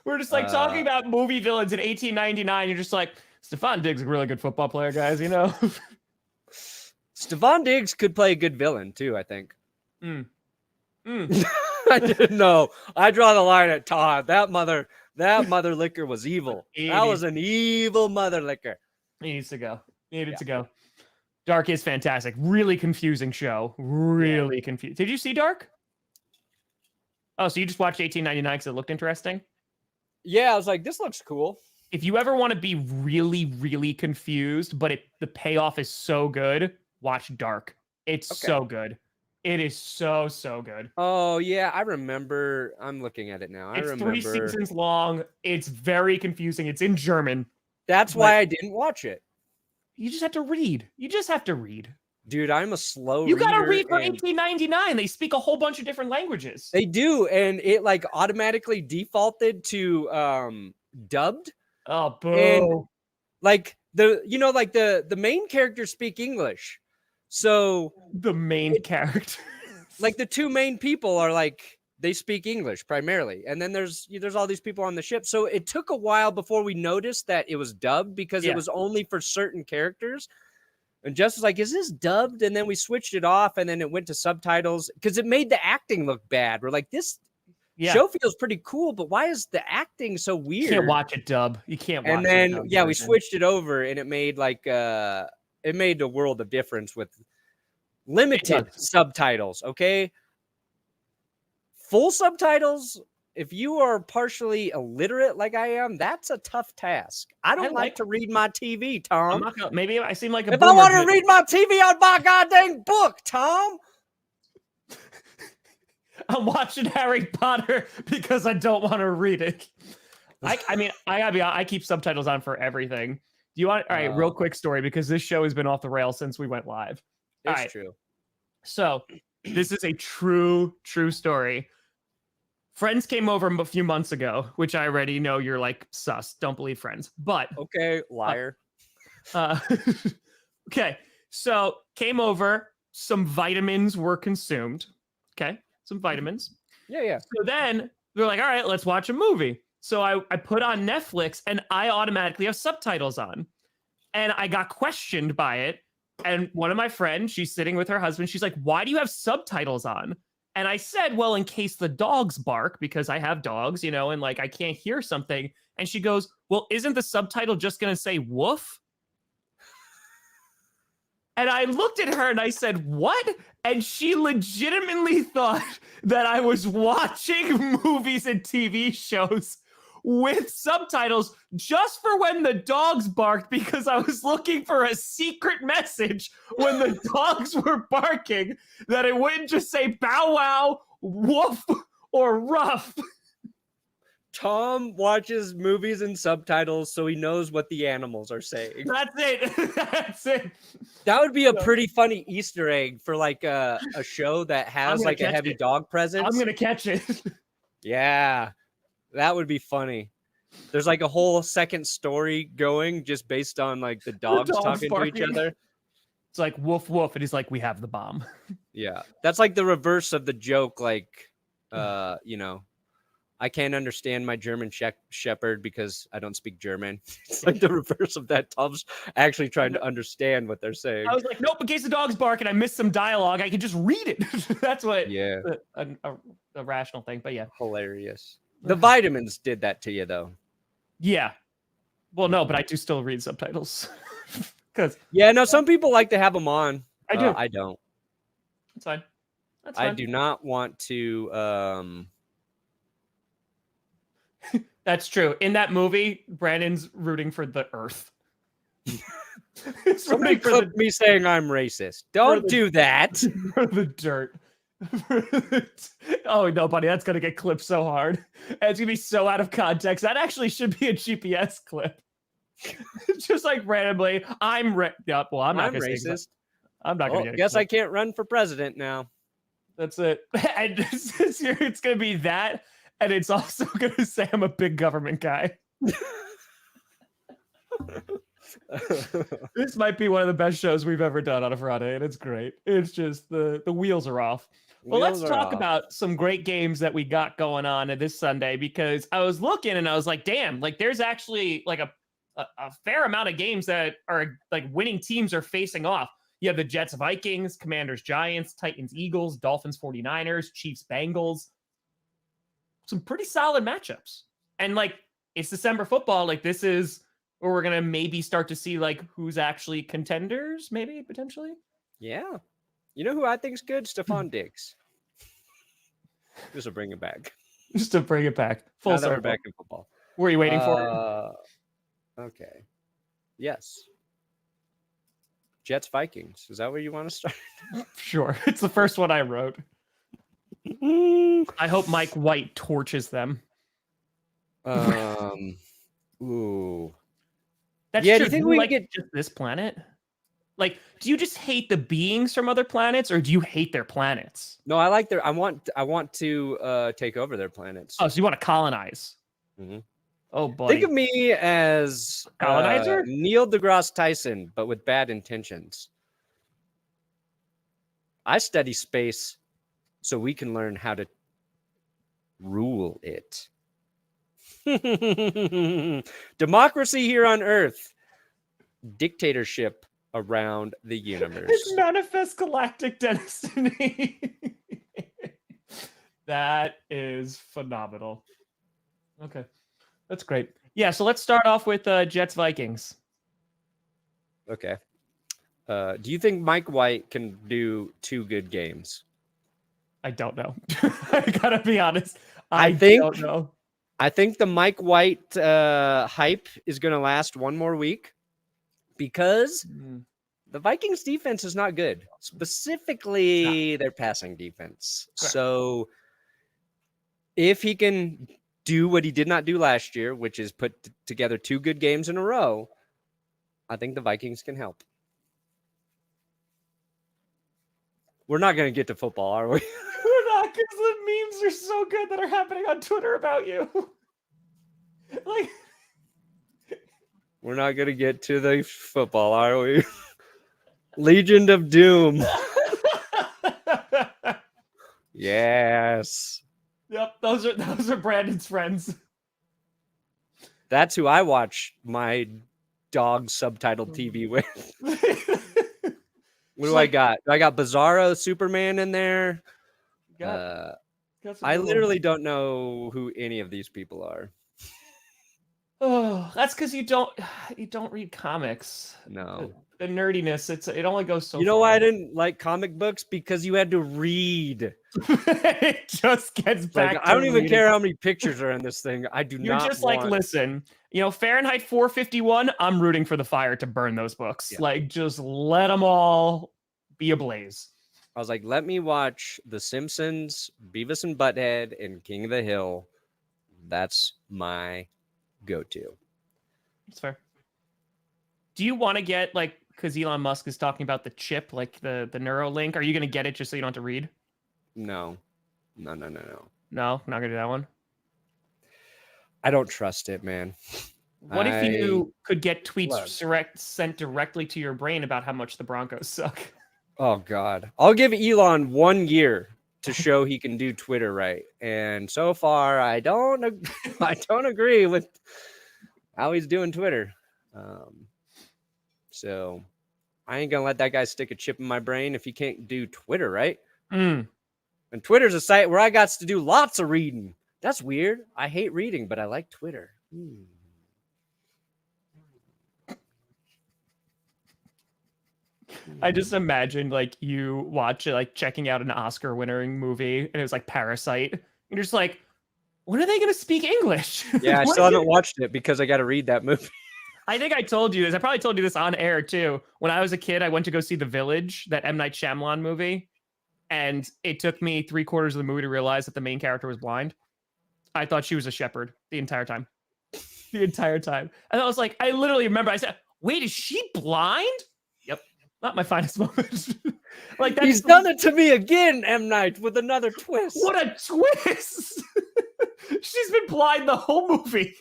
S1: We're just like talking about movie villains in 1899. You're just like, Stephon Diggs is a really good football player, guys, you know?
S2: Stephon Diggs could play a good villain, too, I think. I didn't know. I draw the line at Todd. That mother licker was evil. That was an evil mother licker.
S1: He needs to go. Needed to go. Dark is fantastic. Really confusing show. Really confused. Did you see Dark? Oh, so you just watched 1899 because it looked interesting?
S2: Yeah, I was like, this looks cool.
S1: If you ever want to be really, really confused, but the payoff is so good, watch Dark. It's so good. It is so good.
S2: Oh, yeah, I remember. I'm looking at it now. I remember.
S1: It's 3 seasons long. It's very confusing. It's in German.
S2: That's why I didn't watch it.
S1: You just have to read.
S2: Dude, I'm a slow
S1: reader. You got to read for 1899. They speak a whole bunch of different languages.
S2: They do, and it like automatically defaulted to dubbed.
S1: Oh, boo.
S2: And like the main characters speak English. So
S1: the main character,
S2: like the two main people are like they speak English primarily, and then there's all these people on the ship. So it took a while before we noticed that it was dubbed because it was only for certain characters. And Jess was like, "Is this dubbed?" And then we switched it off, and then it went to subtitles because it made the acting look bad. We're like, "This show feels pretty cool, but why is the acting so weird?"
S1: You can't watch it dub. You can't. Watch
S2: and then we switched it over, and it made it made a world of difference with limited subtitles. Okay. Full subtitles, if you are partially illiterate like I am, that's a tough task. I don't like to read my TV, Tom.
S1: Maybe I seem like a
S2: if I want to read my TV on my goddamn book, Tom.
S1: I'm watching Harry Potter because I don't want to read it. I mean, I gotta be honest, I keep subtitles on for everything. Do you want? All right, real quick story because this show has been off the rails since we went live.
S2: It's true.
S1: So this is a true story. Friends came over a few months ago, which I already know you're like sus. Don't believe Friends, but
S2: okay, liar.
S1: Okay, so came over. Some vitamins were consumed. Okay, some vitamins.
S2: Yeah.
S1: So then they're like, all right, let's watch a movie. So I put on Netflix and I automatically have subtitles on. And I got questioned by it. And one of my friends, she's sitting with her husband. She's like, why do you have subtitles on? And I said, well, in case the dogs bark, because I have dogs, you know, and like I can't hear something. And she goes, well, isn't the subtitle just going to say woof? And I looked at her and I said, what? And she legitimately thought that I was watching movies and TV shows with subtitles just for when the dogs barked, because I was looking for a secret message when the dogs were barking that it wouldn't just say bow wow, woof, or rough.
S2: Tom watches movies and subtitles so he knows what the animals are saying.
S1: That's it. That's it.
S2: That would be a pretty funny Easter egg for like a show that has like a heavy dog presence.
S1: I'm going to catch it.
S2: Yeah, that would be funny. There's like a whole second story going just based on like the dogs talking barking to each other.
S1: It's like woof, woof. And he's like, we have the bomb.
S2: Yeah, that's like the reverse of the joke. Like, you know, I can't understand my German shepherd because I don't speak German. It's like the reverse of that. Tom's actually trying to understand what they're saying.
S1: I was like, nope, in case the dogs bark and I missed some dialogue, I can just read it. That's what,
S2: yeah,
S1: a rational thing. But yeah.
S2: Hilarious. The vitamins did that to you, though.
S1: Yeah. Well, no, but I do still read subtitles. Because
S2: yeah, no, some people like to have them on.
S1: I do.
S2: I don't.
S1: That's fine. That's fine.
S2: I do not want to...
S1: That's true. In that movie, Brandon's rooting for the earth.
S2: Somebody clipped me saying I'm racist. Don't do that.
S1: For the dirt. Oh no, buddy, that's gonna get clipped so hard. And it's gonna be so out of context. That actually should be a GPS clip. Just like randomly, well, I'm not
S2: racist.
S1: I'm not gonna.
S2: Guess I can't run for president now.
S1: That's it. And it's gonna be that. And it's also going to say I'm a big government guy. This might be one of the best shows we've ever done on a Friday, and it's great. It's just the wheels are off. Well, let's talk about some great games that we got going on this Sunday, because I was looking and I was like, damn, like there's actually like a fair amount of games that are like winning teams are facing off. You have the Jets, Vikings, Commanders, Giants, Titans, Eagles, Dolphins, 49ers, Chiefs, Bengals. Some pretty solid matchups. And like, it's December football. Like, this is where we're going to maybe start to see like who's actually contenders, maybe potentially.
S2: Yeah. You know who I think is good? Stephon Diggs. Just to bring it back.
S1: Just to bring it back. Full circle.
S2: We're back in football.
S1: Were you waiting for it?
S2: Okay. Yes. Jets, Vikings. Is that where you want to start?
S1: Sure. It's the first one I wrote. I hope Mike White torches them.
S2: Ooh.
S1: That's
S2: yeah,
S1: true.
S2: do you think
S1: we
S2: we
S1: like
S2: get
S1: just this planet? Like, do you just hate the beings from other planets, or do you hate their planets?
S2: No, I like I want to take over their planets.
S1: Oh, so you want to colonize?
S2: Mm-hmm.
S1: Oh boy.
S2: Think of me as
S1: colonizer,
S2: Neil deGrasse Tyson, but with bad intentions. I study space so we can learn how to rule it. Democracy here on Earth. Dictatorship around the universe.
S1: It's manifest galactic destiny. That is phenomenal. Okay. That's great. Yeah, so let's start off with Jets Vikings.
S2: Okay. Do you think Mike White can do two good games?
S1: I don't know. I gotta be honest.
S2: I
S1: don't know.
S2: I think the Mike White hype is going to last one more week because the Vikings defense is not good, specifically their passing defense.
S1: Correct.
S2: So if he can do what he did not do last year, which is put together 2 good games in a row, I think the Vikings can help. We're not going to get to football, are we?
S1: We're not, because the memes are so good that are happening on Twitter about you. Like,
S2: We're not going to get to the football, are we? Legion of Doom. Yes.
S1: Yep, those are Brandon's friends.
S2: That's who I watch my dog subtitled TV with. What do I got? I got Bizarro Superman in there. I literally don't know who any of these people are.
S1: Oh, that's because you don't read comics.
S2: No.
S1: The nerdiness, it only goes so
S2: You know
S1: far.
S2: why I didn't like comic books? Because you had to read.
S1: It just gets back
S2: Like,
S1: to
S2: I don't even
S1: reading.
S2: care how many pictures are in this thing. I do
S1: You're
S2: not
S1: just
S2: want...
S1: like, listen, Fahrenheit 451, I'm rooting for the fire to burn those books.
S2: Yeah.
S1: Like, just let them all be ablaze.
S2: I was like, let me watch The Simpsons, Beavis and Butthead, and King of the Hill. That's my go-to.
S1: That's fair. Do you want to get, like, because Elon Musk is talking about the chip, like the Neuralink, are you going to get it just so you don't have to read?
S2: No,
S1: No, not going to do that one?
S2: I don't trust it, man.
S1: What if you could get tweets sent directly to your brain about how much the Broncos suck?
S2: Oh, God. I'll give Elon 1 year to show he can do Twitter right. And so far, I don't agree with how he's doing Twitter. So I ain't going to let that guy stick a chip in my brain if he can't do Twitter right. And Twitter's a site where I got to do lots of reading. That's weird. I hate reading, but I like Twitter.
S1: I just imagine like you watch it, like checking out an Oscar winning movie, and it was like Parasite. And you're just like, when are they going to speak English?
S2: Yeah, I still haven't watched it because I got to read that movie.
S1: I think I told you this. I probably told you this on air too. When I was a kid, I went to go see The Village, that M. Night Shyamalan movie. And it took me 3/4 of the movie to realize that the main character was blind. I thought she was a shepherd the entire time. The entire time. And I was like, I literally remember, I said, wait, is she blind? Yep. Not my finest moment. Like that's,
S2: he's done it to me again, M. Night, with another twist.
S1: What a twist! She's been blind the whole movie.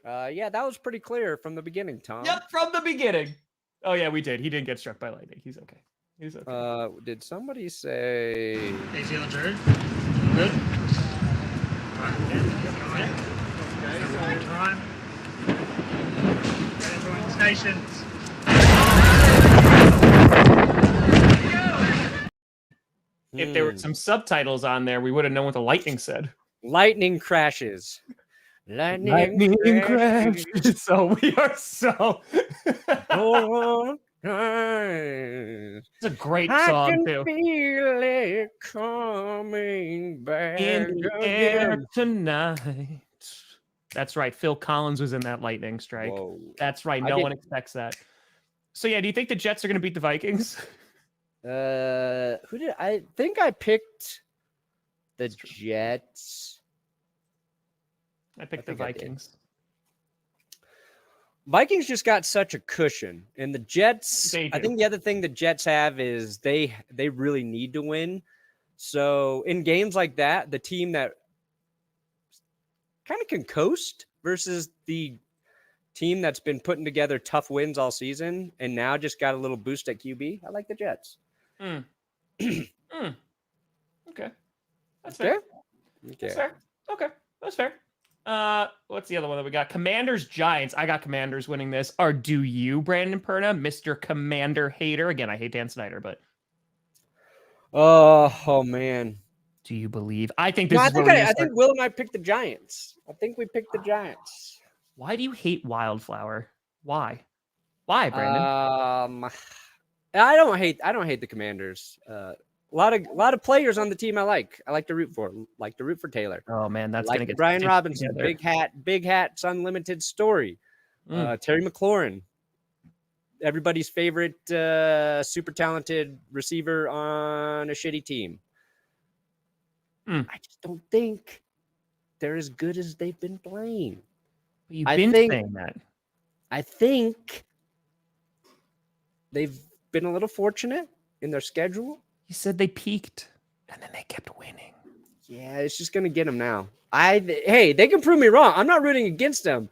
S2: Yeah, that was pretty clear from the beginning, Tom.
S1: Yep, from the beginning. Oh yeah, we did. He didn't get struck by lightning. He's okay. He's okay.
S2: Did somebody say?
S4: Hey, feeling Drew? Good? Alright, yeah, okay. Everyone time. Everyone stations.
S1: If there were some subtitles on there, we would have known what the lightning said.
S2: Lightning crashes.
S1: Lightning crashes. So we are so. It's a great song,
S2: I can
S1: too.
S2: feel it coming back
S1: In the air
S2: again.
S1: tonight. That's right. Phil Collins was in that lightning strike.
S2: Whoa.
S1: That's right. No one expects that. So yeah, do you think the Jets are going to beat the Vikings?
S2: Who did I think I picked? The Jets.
S1: I picked the Vikings.
S2: Vikings just got such a cushion, and the Jets.
S1: They do.
S2: I think the other thing the Jets have is they really need to win. So in games like that, the team that kind of can coast versus the team that's been putting together tough wins all season and now just got a little boost at QB. I like the Jets.
S1: Okay, that's fair.
S2: Okay.
S1: That's fair. Okay, that's fair. What's the other one that we got? Commanders, Giants. I got Commanders winning this. Or do you, Brandon Perna, Mr. Commander hater? Again, I hate Dan Snyder, but
S2: oh man.
S1: Do you believe? I think this
S2: No,
S1: is where
S2: I think Will and I picked the Giants. I think we picked the Giants.
S1: Why do you hate Wildflower? Why? Why, Brandon?
S2: I don't hate the Commanders. lot of players on the team I like. I like to root for. Like to root for Taylor.
S1: Oh man, that's
S2: Like
S1: gonna get
S2: Brian
S1: stitched
S2: Robinson,
S1: together.
S2: Big Hat's Unlimited Story. Terry McLaurin, everybody's favorite super talented receiver on a shitty team. I just don't think they're as good as they've been playing.
S1: You've been saying that.
S2: I think they've been a little fortunate in their schedule.
S1: You said they peaked and then they kept winning.
S2: Yeah, it's just gonna get them now. Hey, they can prove me wrong. I'm not rooting against them.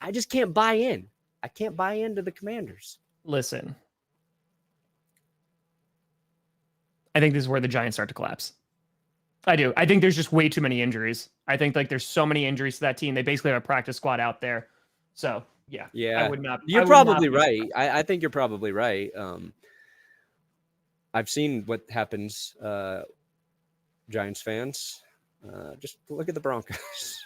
S2: I just can't buy in. I can't buy into the Commanders.
S1: Listen, I think this is where the Giants start to collapse. I do. I think there's just way too many injuries. I think like there's so many injuries to that team. They basically have a practice squad out there. So yeah, I would not.
S2: You're probably right. I think you're probably right. I've seen what happens, Giants fans. Just look at the Broncos.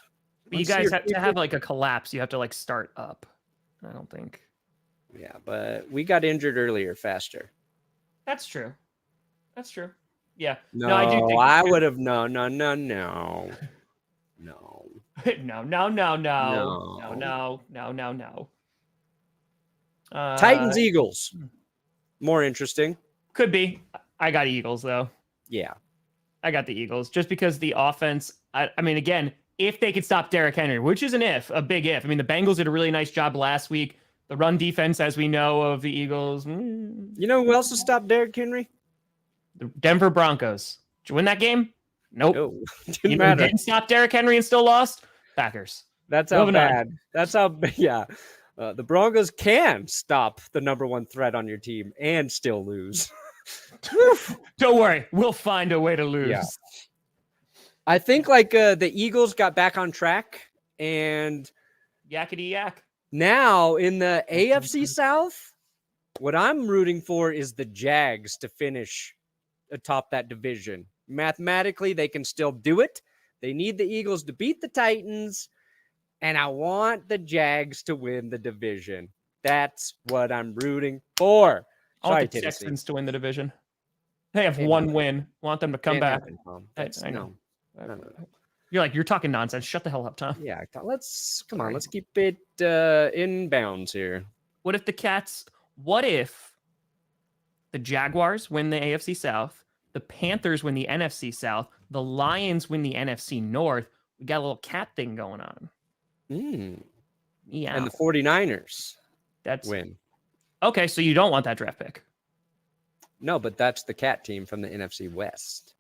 S1: But you guys have to have like a collapse. You have to like start up. I don't think.
S2: Yeah, but we got injured earlier, faster.
S1: That's true. That's true. Yeah.
S2: No,
S1: I do think
S2: I would have no.
S1: No.
S2: Titans, Eagles. More interesting.
S1: Could be. I got Eagles though.
S2: Yeah.
S1: I got the Eagles just because the offense. I mean, again, if they could stop Derrick Henry, which is a big if. I mean, the Bengals did a really nice job last week. The run defense, as we know of the Eagles.
S2: You know who else has stopped Derrick Henry?
S1: The Denver Broncos. Did you win that game? Nope.
S2: No,
S1: You know who didn't stop Derrick Henry and still lost? Packers.
S2: That's how bad. That's how. Yeah. The Broncos can stop the number one threat on your team and still lose.
S1: Don't worry. We'll find a way to lose.
S2: Yeah. I think like the Eagles got back on track and
S1: yakety yak.
S2: Now in the AFC South, what I'm rooting for is the Jags to finish atop that division. Mathematically, they can still do it. They need the Eagles to beat the Titans, and I want the Jags to win the division. That's what I'm rooting for.
S1: I want the Texans to win the division. They have one win. Want them to come back. I know. You're talking nonsense. Shut the hell up, Tom.
S2: Yeah, let's keep it in bounds here.
S1: What if the Jaguars win the AFC South, the Panthers win the NFC South, the Lions win the NFC North? We got a little cat thing going on. Yeah.
S2: And the 49ers win.
S1: Okay, so you don't want that draft pick.
S2: No, but that's the cat team from the NFC West.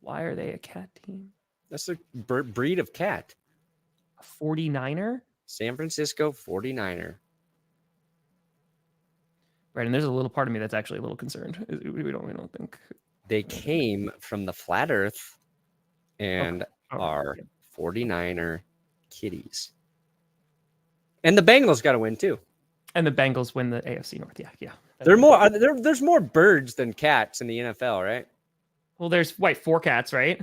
S1: Why are they a cat team?
S2: That's a breed of cat.
S1: A 49er?
S2: San Francisco 49er.
S1: Right, and there's a little part of me that's actually a little concerned. We don't think
S2: they came from the flat Earth and are 49er kitties. And the Bengals got to win too.
S1: And the Bengals win the AFC North. Yeah.
S2: There's more birds than cats in the NFL, right?
S1: Well, there's 4 cats, right?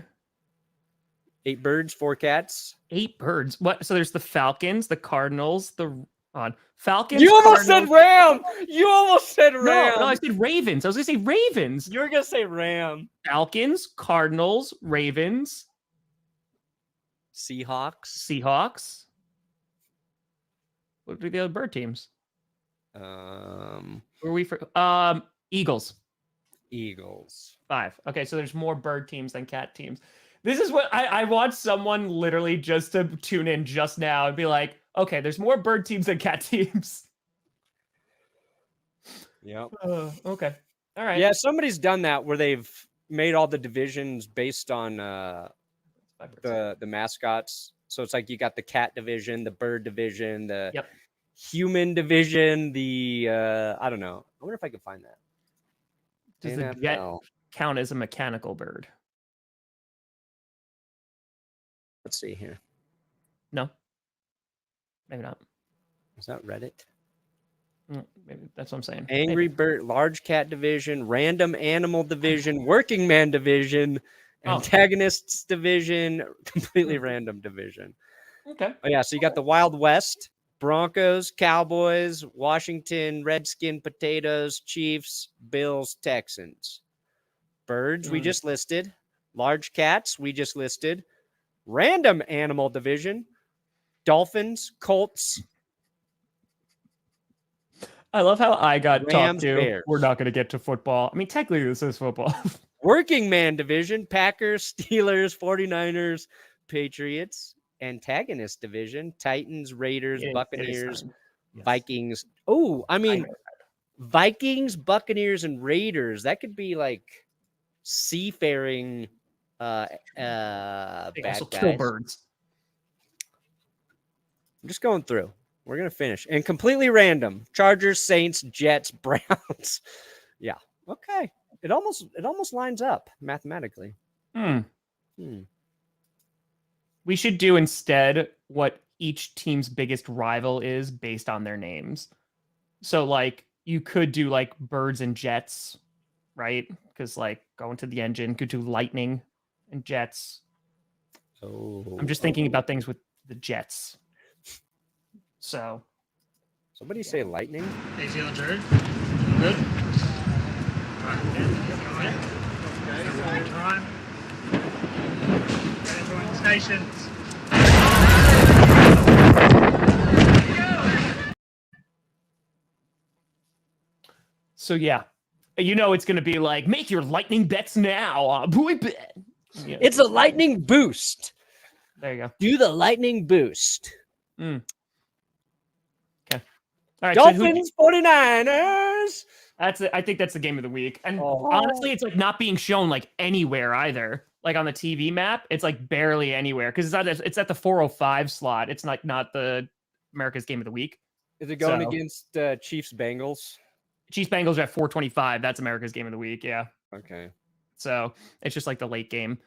S2: 8 birds, 4 cats.
S1: 8 birds. What? So there's the Falcons, the Cardinals, Falcons.
S2: You almost said Ram.
S1: No, I said Ravens. I was going to say Ravens.
S2: You were going to say Ram.
S1: Falcons, Cardinals, Ravens,
S2: Seahawks.
S1: What are the other bird teams?
S2: Who
S1: are we for? Eagles.
S2: 5.
S1: Okay, so there's more bird teams than cat teams. This is what I want someone literally just to tune in just now and be like, okay, there's more bird teams than cat teams.
S2: Yep.
S1: Okay. All right.
S2: Yeah, somebody's done that where they've made all the divisions based on the mascots. So it's like you got the cat division, the bird division, the human division, the I don't know. I wonder if I could find that.
S1: Does the jet count as a mechanical bird?
S2: Let's see here.
S1: No. Maybe not.
S2: Is that Reddit?
S1: Maybe that's what I'm saying.
S2: Angry bird, large cat division, random animal division, working man division, antagonists division, completely random division.
S1: Okay.
S2: Oh yeah, so you got the Wild West, Broncos, Cowboys, Washington, Redskin, Potatoes, Chiefs, Bills, Texans. Birds, we just listed. Large cats, we just listed. Random animal division. Dolphins, Colts.
S1: I love how I got
S2: Rams,
S1: talked to.
S2: Bears.
S1: We're not going to get to football. I mean, technically, this is football.
S2: Working man division. Packers, Steelers, 49ers, Patriots. Antagonist division. Titans, Raiders, Buccaneers,
S1: Yes.
S2: Vikings. Oh, I mean, Vikings, Buccaneers, and Raiders. That could be like seafaring
S1: They
S2: bad
S1: also
S2: guys.
S1: kill birds.
S2: I'm just going through. We're gonna finish. And completely random. Chargers, Saints, Jets, Browns. Yeah. Okay. It almost lines up mathematically.
S1: We should do instead what each team's biggest rival is based on their names. So like you could do like birds and jets, right? Because like going to the engine, could do lightning and jets.
S2: Oh.
S1: I'm just thinking about things with the jets. So
S2: Somebody say lightning.
S4: Easy on Jared. Good. Right. Okay. Everyone time. Everyone stations.
S1: So yeah, it's going to be like make your lightning bets now, boy bet. Yeah.
S2: It's a lightning boost.
S1: There you go.
S2: Do the lightning boost.
S1: Okay. All right.
S2: Dolphins, 49ers.
S1: I think that's the game of the week. And honestly, it's like not being shown like anywhere either. Like on the TV map, it's like barely anywhere because it's at the 4:05 slot. It's like not the America's game of the week.
S2: Is it going against Chiefs Bengals?
S1: Chiefs Bengals are at 4:25. That's America's game of the week. Yeah.
S2: Okay.
S1: So it's just like the late game.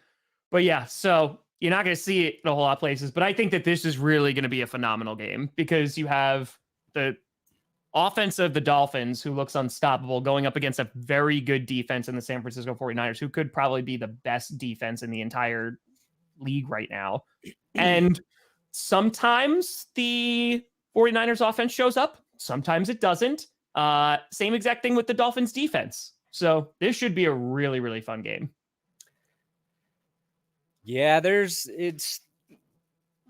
S1: But yeah, so you're not going to see it in a whole lot of places. But I think that this is really going to be a phenomenal game because you have the offense of the Dolphins, who looks unstoppable, going up against a very good defense in the San Francisco 49ers, who could probably be the best defense in the entire league right now. And sometimes the 49ers offense shows up. Sometimes it doesn't. Same exact thing with the Dolphins defense. So this should be a really, really fun game.
S2: Yeah, there's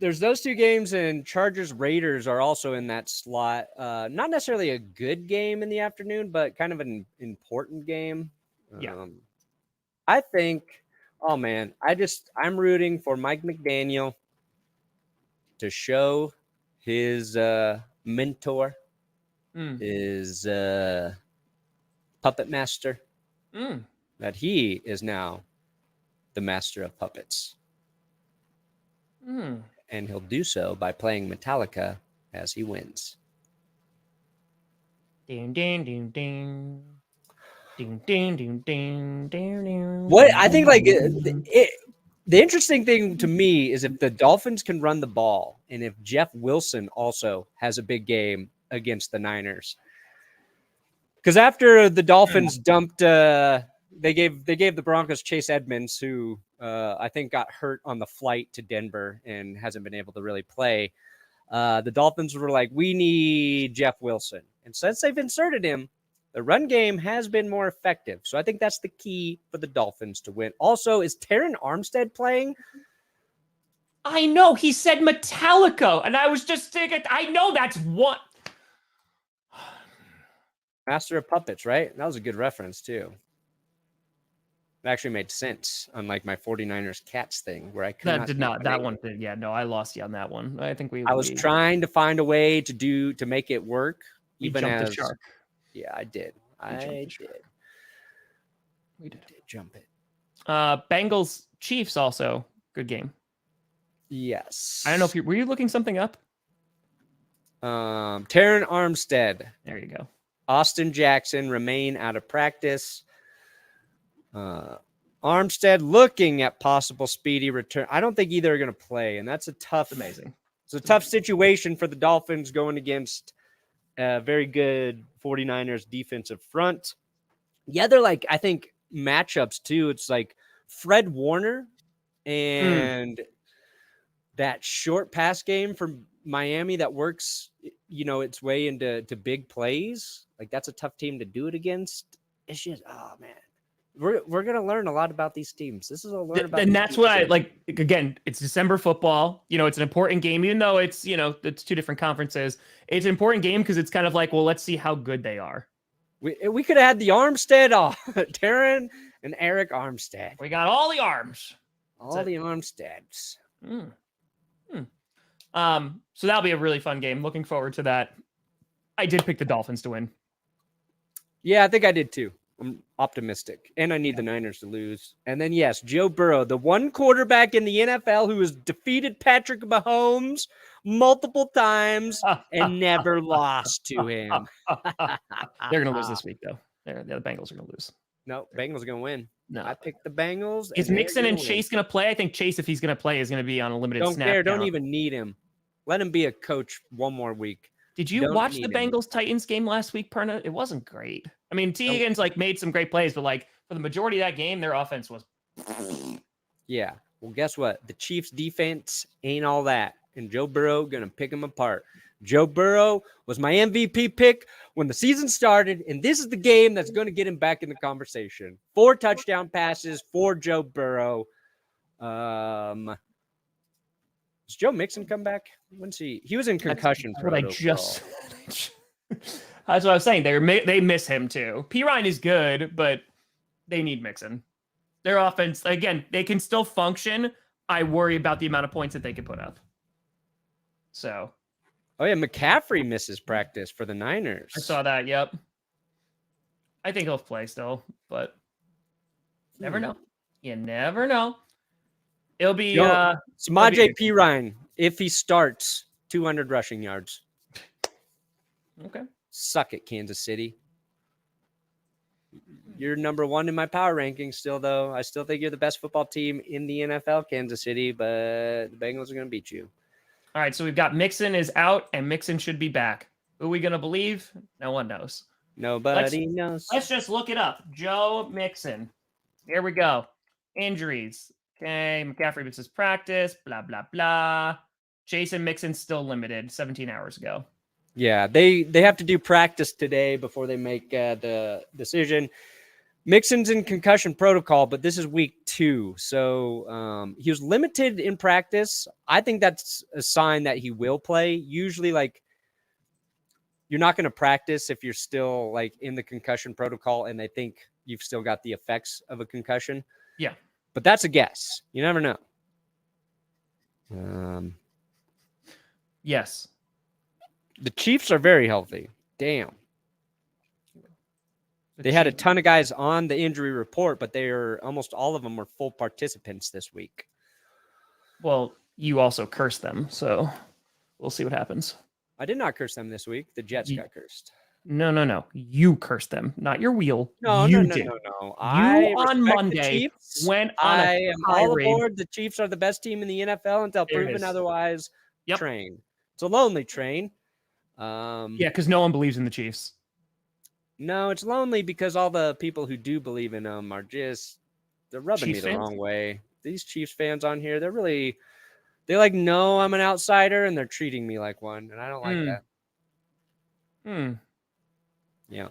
S2: those two games, and Chargers Raiders are also in that slot. Not necessarily a good game in the afternoon, but kind of an important game.
S1: Yeah.
S2: I think, oh man, I'm rooting for Mike McDaniel to show his mentor, his puppet master, that he is now the master of puppets. And he'll do so by playing Metallica as he wins.
S1: Ding, ding, ding, ding. Ding, ding, ding, ding, ding, ding.
S2: What I think, like, the interesting thing to me is if the Dolphins can run the ball, and if Jeff Wilson also has a big game against the Niners. Because after the Dolphins dumped, they gave the Broncos Chase Edmonds, who I think got hurt on the flight to Denver and hasn't been able to really play. The Dolphins were like, we need Jeff Wilson. And since they've inserted him, the run game has been more effective. So I think that's the key for the Dolphins to win. Also, is Terran Armstead playing?
S1: I know. He said Metallica. And I was just thinking, I know that's what.
S2: Master of Puppets, right? That was a good reference, too. It actually made sense, unlike my 49ers Cats thing, where I could
S1: that did not. That one did. Yeah, no, I lost you on that one. I think
S2: I was trying to find a way to make it work, even
S1: jumped
S2: as
S1: the shark.
S2: Yeah, I did.
S1: We did
S2: jump it.
S1: Bengals Chiefs also good game.
S2: Yes.
S1: I don't know if were you looking something up?
S2: Terran Armstead.
S1: There you go.
S2: Austin Jackson remain out of practice. Armstead looking at possible speedy return. I don't think either are going to play, and that's
S1: amazing.
S2: It's a tough situation for the Dolphins going against a very good 49ers defensive front. Yeah, they're like, I think, matchups too. It's like Fred Warner and that short pass game from Miami that works, its way into big plays. Like, that's a tough team to do it against. It's just, oh man. we're gonna learn a lot about these teams. This is a learn about.
S1: And that's what I like. Again, it's December football. It's an important game, even though it's it's two different conferences. It's an important game because it's kind of like, well, let's see how good they are.
S2: We could have had the Armstead off, Taryn and Eric Armstead.
S1: We got all the arms,
S2: all the Armsteads.
S1: So that'll be a really fun game. Looking forward to that. I did pick the Dolphins to win.
S2: Yeah, I think I did too. I'm optimistic, and I need the Niners to lose. And then, yes, Joe Burrow, the one quarterback in the NFL who has defeated Patrick Mahomes multiple times and never lost to him.
S1: They're going to lose this week, though. The Bengals are going to lose.
S2: No, Bengals are going to win.
S1: No,
S2: I picked the Bengals.
S1: Is Mixon and Chase going to play? I think Chase, if he's going to play, is going to be on a limited snap.
S2: Don't care. Don't even need him. Let him be a coach one more week.
S1: Did you watch the Bengals-Titans game last week, Perna? It wasn't great. I mean, T. Higgins made some great plays, but for the majority of that game, their offense was.
S2: Yeah. Well, guess what? The Chiefs' defense ain't all that, and Joe Burrow gonna pick them apart. Joe Burrow was my MVP pick when the season started, and this is the game that's going to get him back in the conversation. 4 touchdown passes for Joe Burrow. Does Joe Mixon come back? When's he? He was in concussion protocol.
S1: That's what I was saying. They miss him too. P. Ryan is good, but they need Mixon. Their offense, again, they can still function. I worry about the amount of points that they can put up. So.
S2: Oh, yeah. McCaffrey misses practice for the Niners.
S1: I saw that. Yep. I think he'll play still, but never know. You never know. It'll be
S2: Samaje Perine, if he starts, 200 rushing yards.
S1: Okay.
S2: Suck it, Kansas City. You're number 1 in my power rankings still, though. I still think you're the best football team in the NFL, Kansas City, but the Bengals are going to beat you.
S1: All right, so we've got Mixon is out, and Mixon should be back. Who are we going to believe? No one knows.
S2: Nobody knows.
S1: Let's just look it up. Joe Mixon. Here we go. Injuries. Okay, McCaffrey misses practice, blah, blah, blah. Jason Mixon's still limited 17 hours ago.
S2: Yeah, they have to do practice today before they make the decision. Mixon's in concussion protocol, but this is week 2. So he was limited in practice. I think that's a sign that he will play. Usually, you're not going to practice if you're still, in the concussion protocol and they think you've still got the effects of a concussion.
S1: Yeah.
S2: But that's a guess. You never know.
S1: Yes.
S2: The Chiefs are very healthy. Damn. They had a ton of guys on the injury report, but almost all of them were full participants this week.
S1: Well, you also cursed them, so we'll see what happens.
S2: I did not curse them this week. The Jets got cursed.
S1: No. You cursed them, not your wheel.
S2: No.
S1: You on Monday went on
S2: I am all aboard. The Chiefs are the best team in the NFL until proven otherwise.
S1: Yep.
S2: Train. It's a lonely train.
S1: Yeah, because no one believes in the Chiefs.
S2: No, it's lonely because all the people who do believe in them are they're rubbing me the wrong way. These Chiefs fans on here, they know I'm an outsider and they're treating me like one, and I don't like that. Yeah.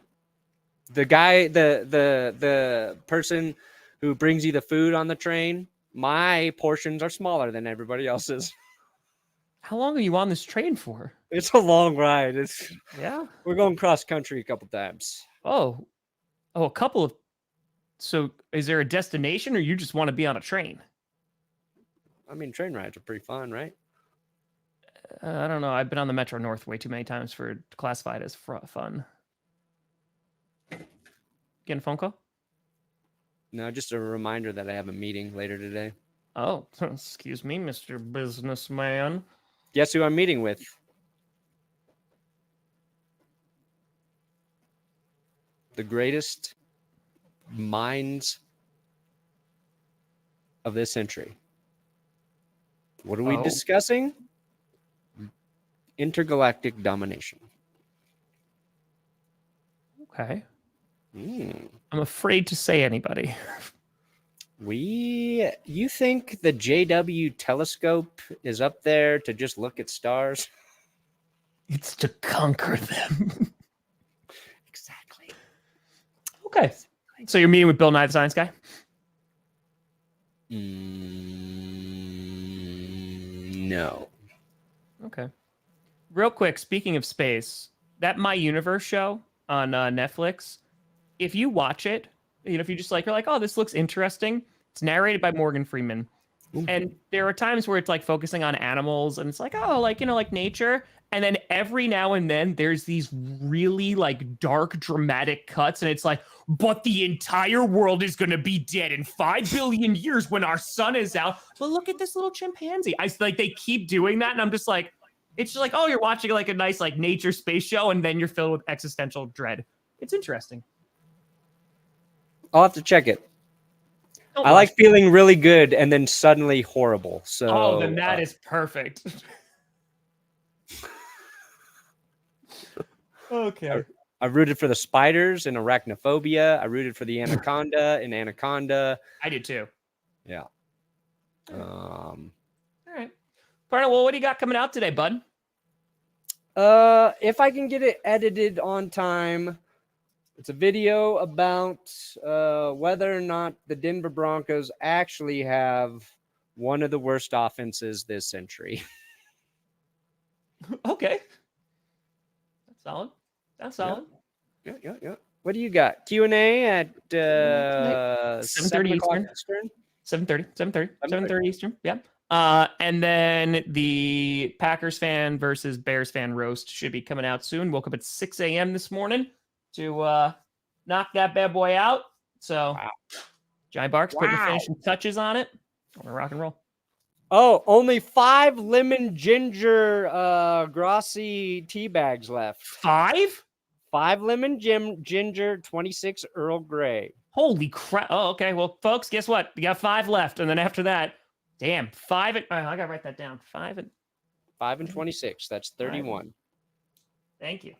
S2: The guy, the person who brings you the food on the train, my portions are smaller than everybody else's.
S1: How long are you on this train for?
S2: It's a long ride. We're going cross country a couple times.
S1: Oh, a couple of. So, is there a destination, or you just want to be on a train?
S2: I mean, train rides are pretty fun, right?
S1: I don't know. I've been on the Metro North way too many times to classify it as fun. Getting a phone call?
S2: No, just a reminder that I have a meeting later today.
S1: Oh, excuse me, Mr. Businessman.
S2: Guess who I'm meeting with? The greatest minds of this century. What are we discussing? Intergalactic domination.
S1: Okay. I'm afraid to say anybody.
S2: You think the JW telescope is up there to just look at stars?
S1: It's to conquer them.
S2: Exactly.
S1: Okay. So you're meeting with Bill Nye the Science Guy?
S2: No.
S1: Okay. Real quick, speaking of space, that My Universe show on Netflix, if you watch it, if you just you're like, oh, this looks interesting. It's narrated by Morgan Freeman. Ooh. And there are times where it's like focusing on animals and it's like, oh, like nature. And then every now and then there's these really like dark, dramatic cuts. And it's like, but the entire world is going to be dead in 5 billion years when our sun is out. But look at this little chimpanzee. They keep doing that. And I'm just like, it's just like, oh, you're watching like a nice like nature space show. And then you're filled with existential dread. It's interesting.
S2: I'll have to check it. I like feeling really good and then suddenly horrible. So
S1: then that is perfect. Okay.
S2: I rooted for the spiders in Arachnophobia. I rooted for the anaconda in Anaconda.
S1: I did too.
S2: Yeah.
S1: All right. Perna, well, what do you got coming out today, bud?
S2: If I can get it edited on time, it's a video about whether or not the Denver Broncos actually have one of the worst offenses this century.
S1: Okay. That's solid. That's solid.
S2: Yeah. What do you got? Q&A at
S1: 7:30 Eastern. 7:30 Eastern. Yeah. And then the Packers fan versus Bears fan roast should be coming out soon. Woke up at 6 a.m. this morning to knock that bad boy out. So, wow. Johnny Barks putting the finishing touches on it. I'm gonna rock and roll.
S2: Oh, only 5 lemon ginger Grossi tea bags left.
S1: 5?
S2: 5 lemon ginger, 26 Earl Grey.
S1: Holy crap. Oh, okay. Well, folks, guess what? You got 5 left. And then after that, damn, 5. I got to write that down. 5
S2: and 26. That's 31.
S1: Thank you.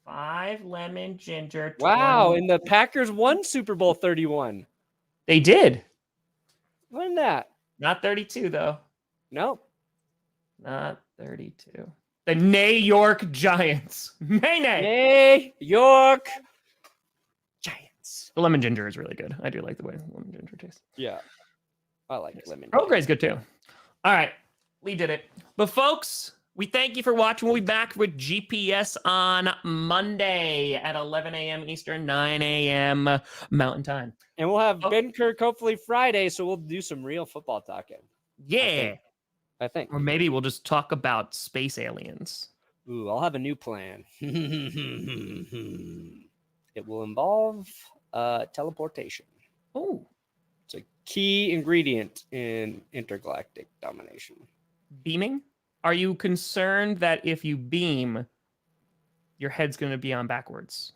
S1: 5 lemon ginger.
S2: 20. Wow. And the Packers won Super Bowl 31.
S1: They did.
S2: When that?
S1: Not 32, though.
S2: Nope.
S1: Not 32. The New York Giants.
S2: New York Giants.
S1: The lemon ginger is really good. I do like the way lemon ginger tastes.
S2: Yeah. I like lemon
S1: ginger. Earl Grey's good, too. All right. We did it. But, folks, we thank you for watching. We'll be back with GPS on Monday at 11 a.m. Eastern, 9 a.m. Mountain Time.
S2: And we'll have Ben Kirk hopefully Friday, so we'll do some real football talking.
S1: Yeah.
S2: I think.
S1: Or maybe we'll just talk about space aliens.
S2: Ooh, I'll have a new plan. It will involve teleportation.
S1: Oh.
S2: It's a key ingredient in intergalactic domination.
S1: Beaming? Are you concerned that if you beam, your head's going to be on backwards?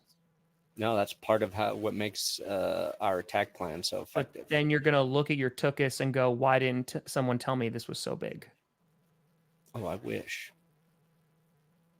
S2: No, that's part of what makes our attack plan so effective.
S1: But then you're going to look at your tuchus and go, why didn't someone tell me this was so big?
S2: Oh, I wish.